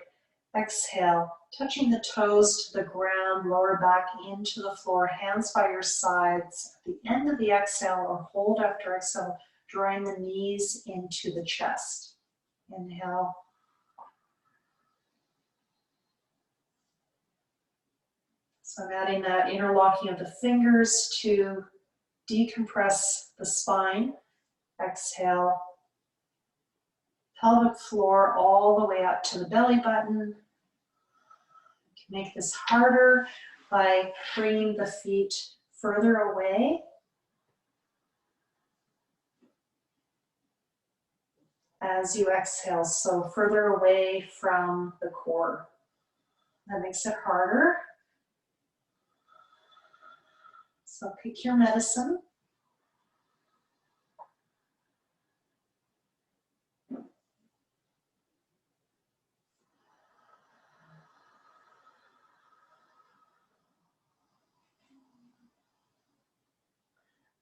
Exhale, touching the toes to the ground, lower back into the floor, hands by your sides. At the end of the exhale, or hold after exhale, drawing the knees into the chest. Inhale. So I'm adding that interlocking of the fingers to decompress the spine. Exhale. Pelvic floor all the way up to the belly button. You can make this harder by bringing the feet further away. As you exhale, so further away from the core. That makes it harder. So pick your medicine.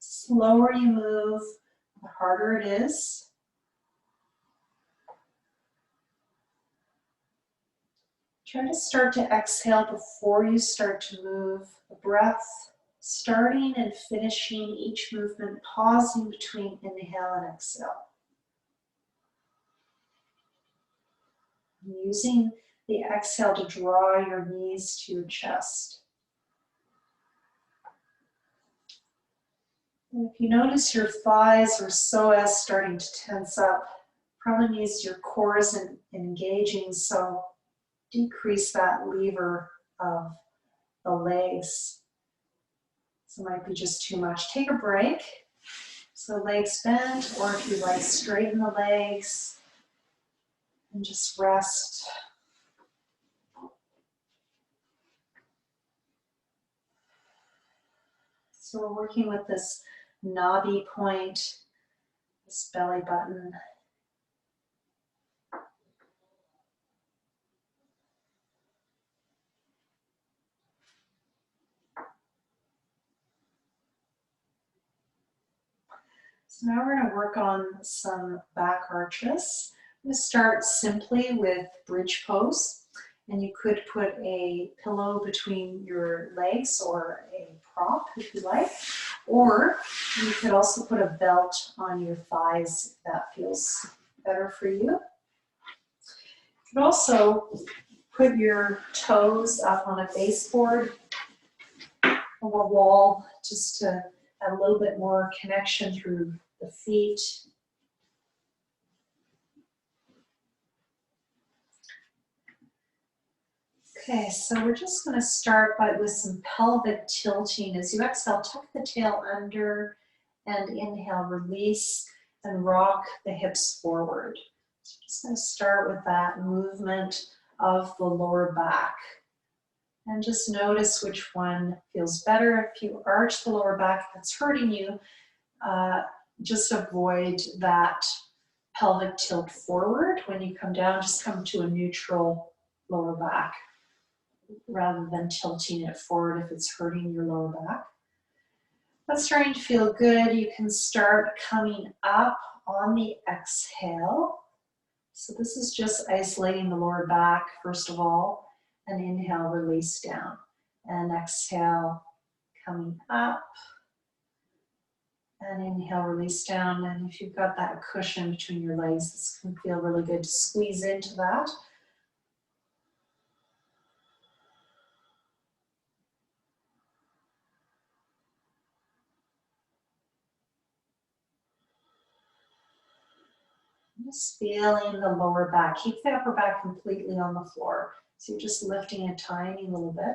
Slower you move, the harder it is. Try to start to exhale before you start to move. The breath starting and finishing each movement, pausing between inhale and exhale. Using The exhale to draw your knees to your chest. And if you notice your thighs or psoas starting to tense up, probably means your core isn't engaging, so decrease that lever of the legs. So it might be just too much. Take a break. So legs bent, or if you like, straighten the legs and just rest. So we're working with this knobby point, this belly button. So now we're going to work on some back arches. I'm going to start simply with bridge pose. And you could put a pillow between your legs or a prop if you like. Or you could also put a belt on your thighs if that feels better for you. You could also put your toes up on a baseboard or a wall just to add a little bit more connection through the feet. Okay, so we're just going to start with some pelvic tilting. As you exhale, tuck the tail under and inhale, release and rock the hips forward. So I'm just going to start with that movement of the lower back. And just notice which one feels better. If you arch the lower back, that's hurting you, just avoid that pelvic tilt forward. When you come down, just come to a neutral lower back, rather than tilting it forward if it's hurting your lower back. That's starting to feel good. You can start coming up on the exhale. So this is just isolating the lower back, first of all, and inhale, release down. And exhale, coming up. And inhale, release down. And if you've got that cushion between your legs, this can feel really good to squeeze into that. Just feeling the lower back. Keep the upper back completely on the floor. So you're just lifting a tiny little bit.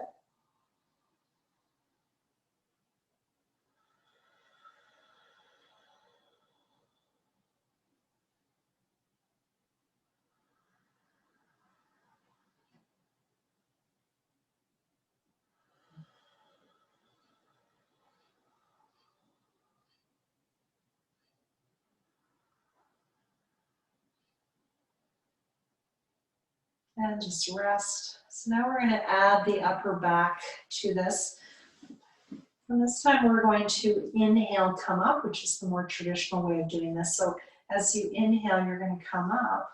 And just rest. So now we're going to add the upper back to this. And this time we're going to inhale, come up, which is the more traditional way of doing this. So as you inhale, you're going to come up.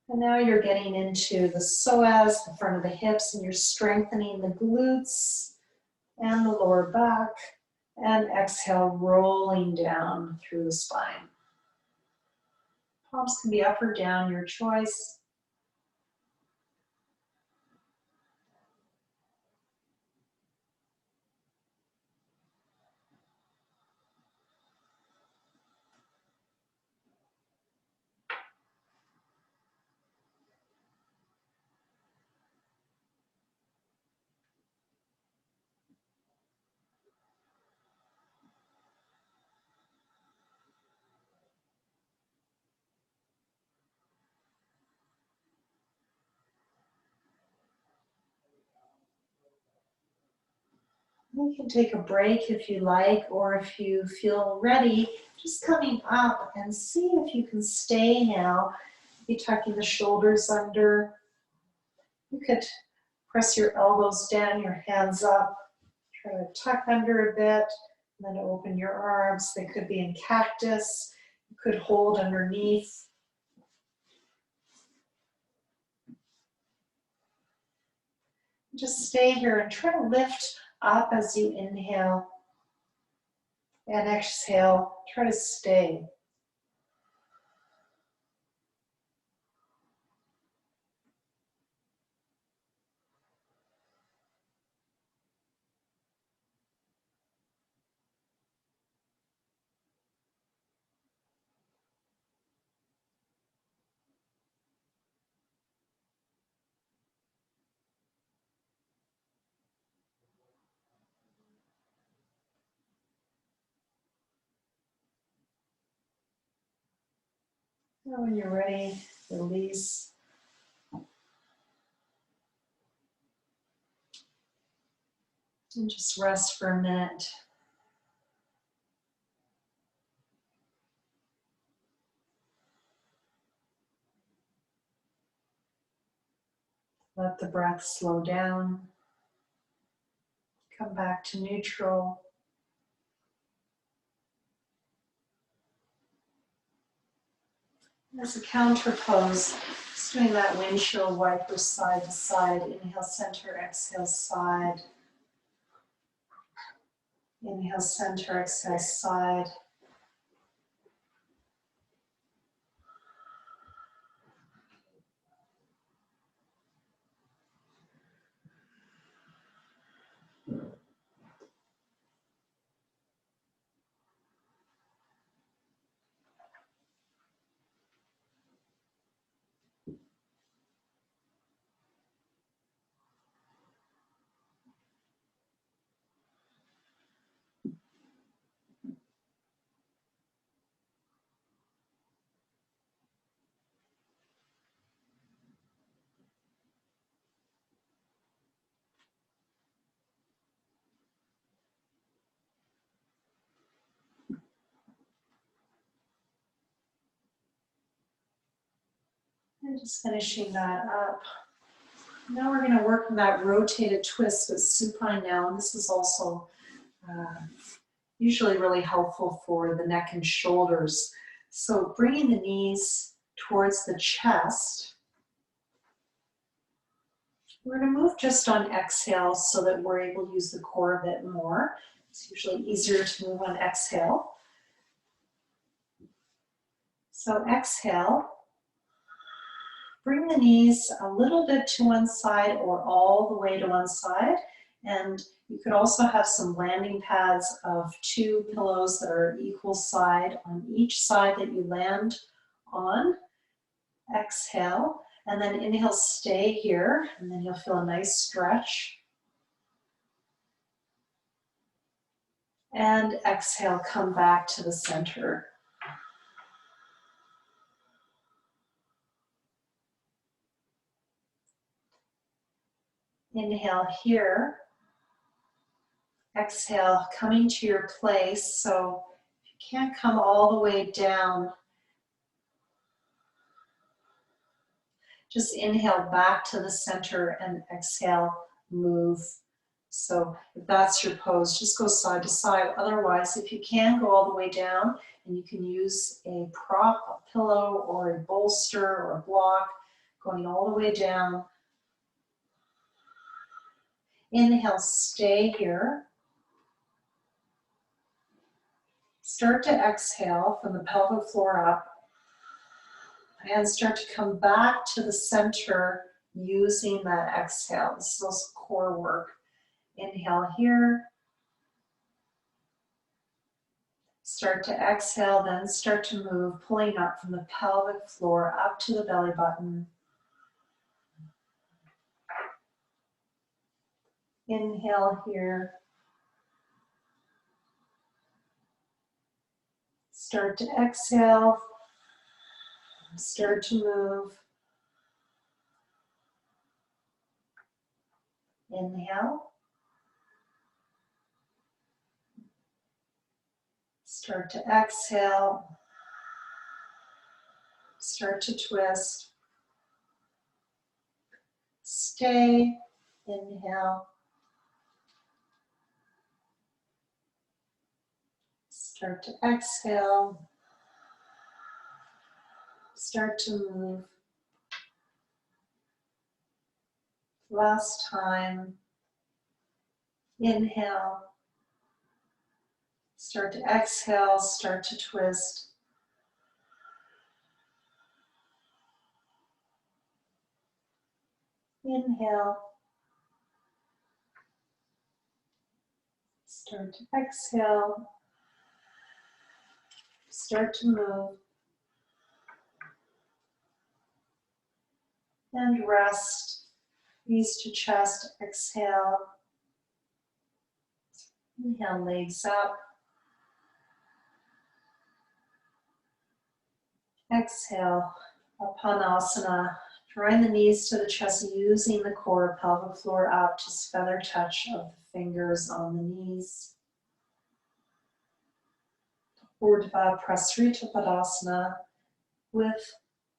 And now you're getting into the psoas, the front of the hips, and you're strengthening the glutes and the lower back. And exhale, rolling down through the spine. Palms can be up or down, your choice. You can take a break if you like, or if you feel ready, just coming up and see if you can stay now. You're tucking the shoulders under. You could press your elbows down, your hands up, try to tuck under a bit, and then open your arms. They could be in cactus. You could hold underneath. Just stay here and try to lift up as you inhale and exhale. Try to stay. Now when you're ready, release. And just rest for a minute. Let the breath slow down. Come back to neutral. As a counter pose, just doing that windshield wiper side to side. Inhale, center, exhale, side. Inhale, center, exhale, side. And just finishing that up. Now we're going to work on that rotated twist with supine now. And this is also usually really helpful for the neck and shoulders. So bringing the knees towards the chest. We're going to move just on exhale so that we're able to use the core a bit more. It's usually easier to move on exhale. So exhale. Bring the knees a little bit to one side or all the way to one side. And you could also have some landing pads of 2 pillows that are equal side on each side that you land on. Exhale, and then inhale, stay here, and then you'll feel a nice stretch. And exhale, come back to the center. Inhale here. Exhale, coming to your place. So if you can't come all the way down, just inhale back to the center and exhale, move. So if that's your pose, just go side to side. Otherwise, if you can go all the way down, and you can use a prop, a pillow, or a bolster, or a block, going all the way down. Inhale, stay here. Start to exhale from the pelvic floor up. And start to come back to the center using that exhale. This is also core work. Inhale here. Start to exhale, then start to move, pulling up from the pelvic floor up to the belly button. Inhale here. Start to exhale. Start to move. Inhale. Start to exhale. Start to twist. Stay. Inhale. Start to exhale. Start to move. Last time. Inhale. Start to exhale, start to twist. Inhale. Start to exhale. Start to move. And rest. Knees to chest, exhale. Inhale, legs up. Exhale, Apanasana. Drawing the knees to the chest, using the core, pelvic floor up, just feather touch of the fingers on the knees. Urdhva Prasrita Tadasana with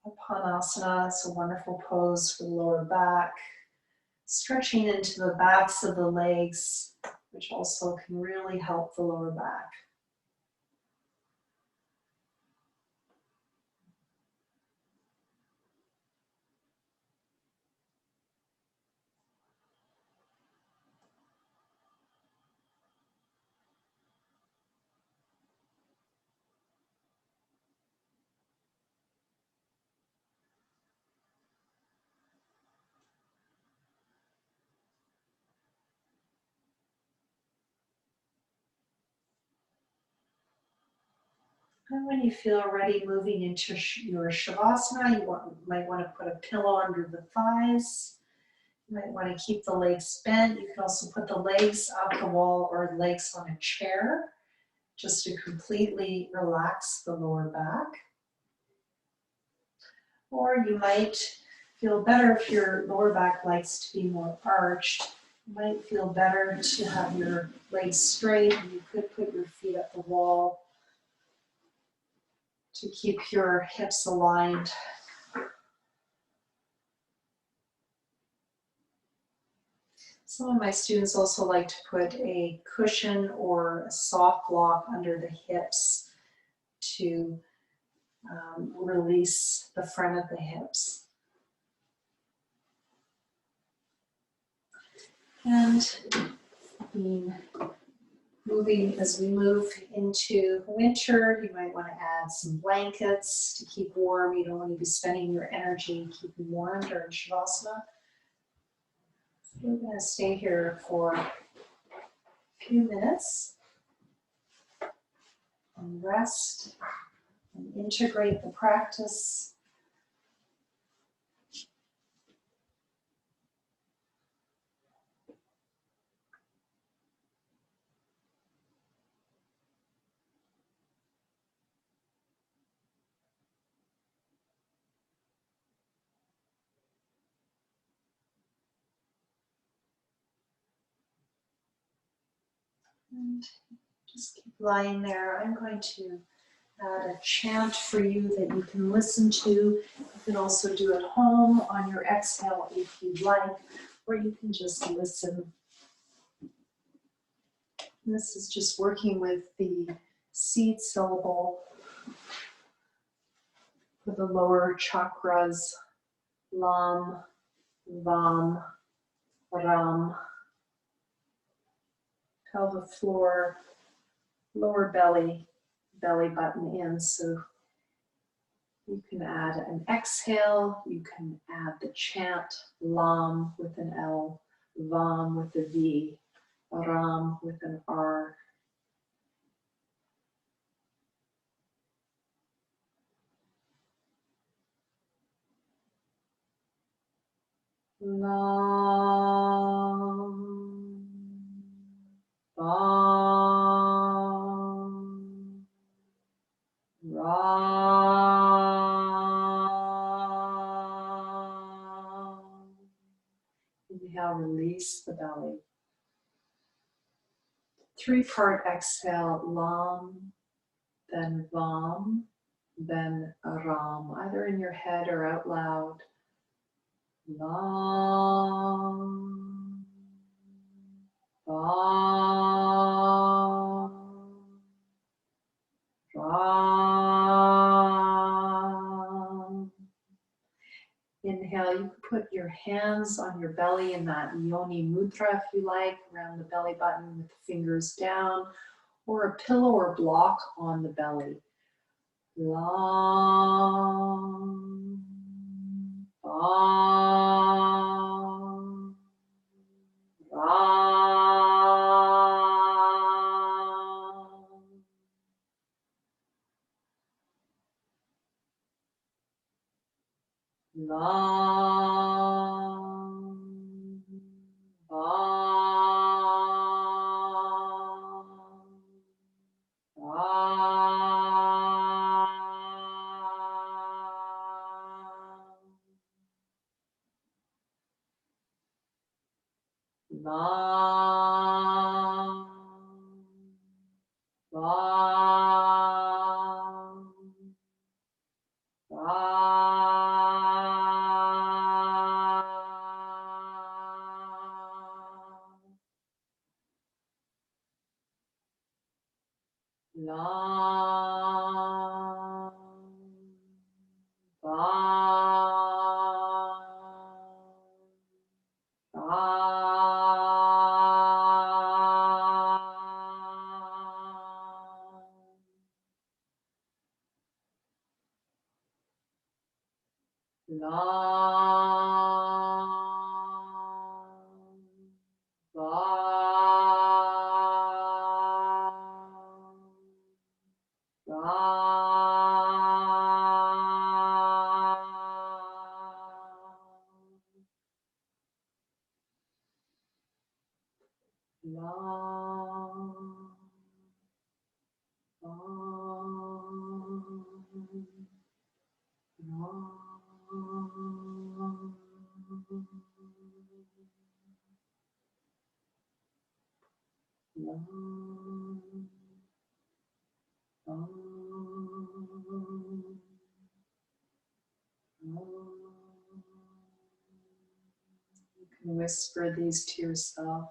Apanasana. It's a wonderful pose for the lower back. Stretching into the backs of the legs, which also can really help the lower back. And when you feel ready moving into your Shavasana, you might want to put a pillow under the thighs. You might want to keep the legs bent. You can also put the legs up the wall or legs on a chair just to completely relax the lower back. Or you might feel better if your lower back likes to be more arched. You might feel better to have your legs straight. You could put your feet up the wall to keep your hips aligned. Some of my students also like to put a cushion or a soft block under the hips to release the front of the hips. And as we move into winter, you might want to add some blankets to keep warm. You don't want to be spending your energy keeping warm during Shavasana. So we're going to stay here for a few minutes and rest and integrate the practice. And just keep lying there. I'm going to add a chant for you that you can listen to. You can also do at home on your exhale if you'd like, or you can just listen. And this is just working with the seed syllable for the lower chakras, Lam, Vam, Ram, pelvic floor, lower belly, belly button in. So you can add an exhale, you can add the chant, Lam with an L, Vam with a V, Ram with an R. Lam, Vam, Ram. Inhale, release the belly. 3-part exhale, Lam, then Vam, then Ram, either in your head or out loud. Lam, Vam, Ram. Inhale, you can put your hands on your belly in that Yoni Mudra if you like, around the belly button with the fingers down, or a pillow or block on the belly. Lam, Vam, Ram. Lam, Vam, Ram. Lam. You can whisper these to yourself.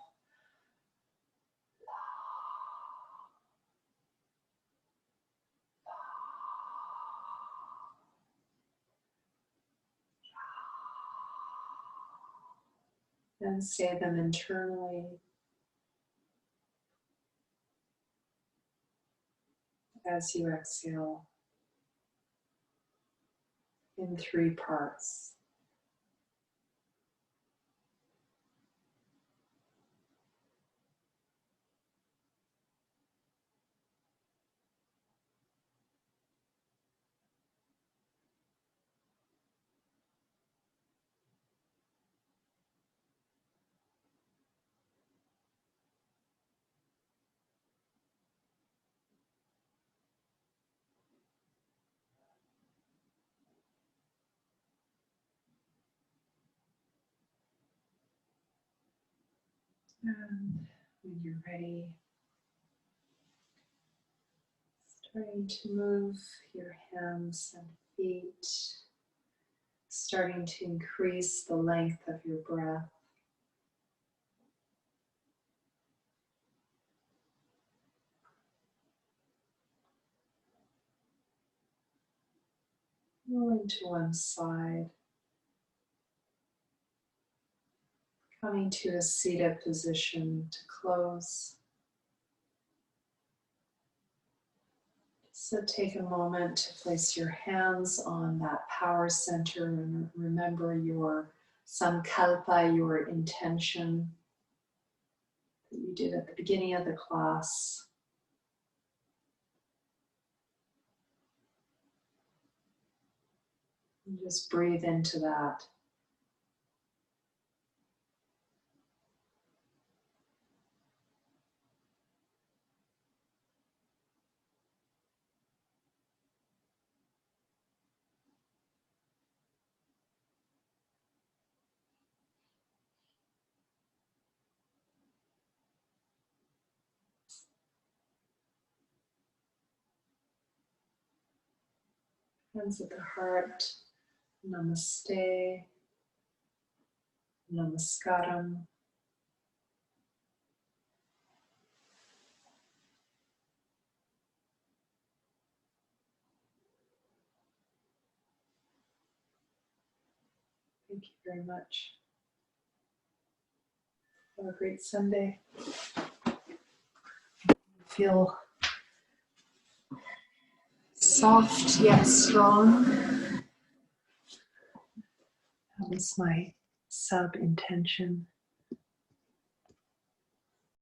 And say them internally as you exhale in 3 parts. And when you're ready, starting to move your hands and feet, starting to increase the length of your breath. Rolling to one side, coming to a seated position to close. So take a moment to place your hands on that power center and remember your sankalpa, your intention that you did at the beginning of the class. And just breathe into that. Hands at the heart. Namaste. Namaskaram. Thank you very much. Have a great Sunday. Feel soft yet strong. That was my sub-intention.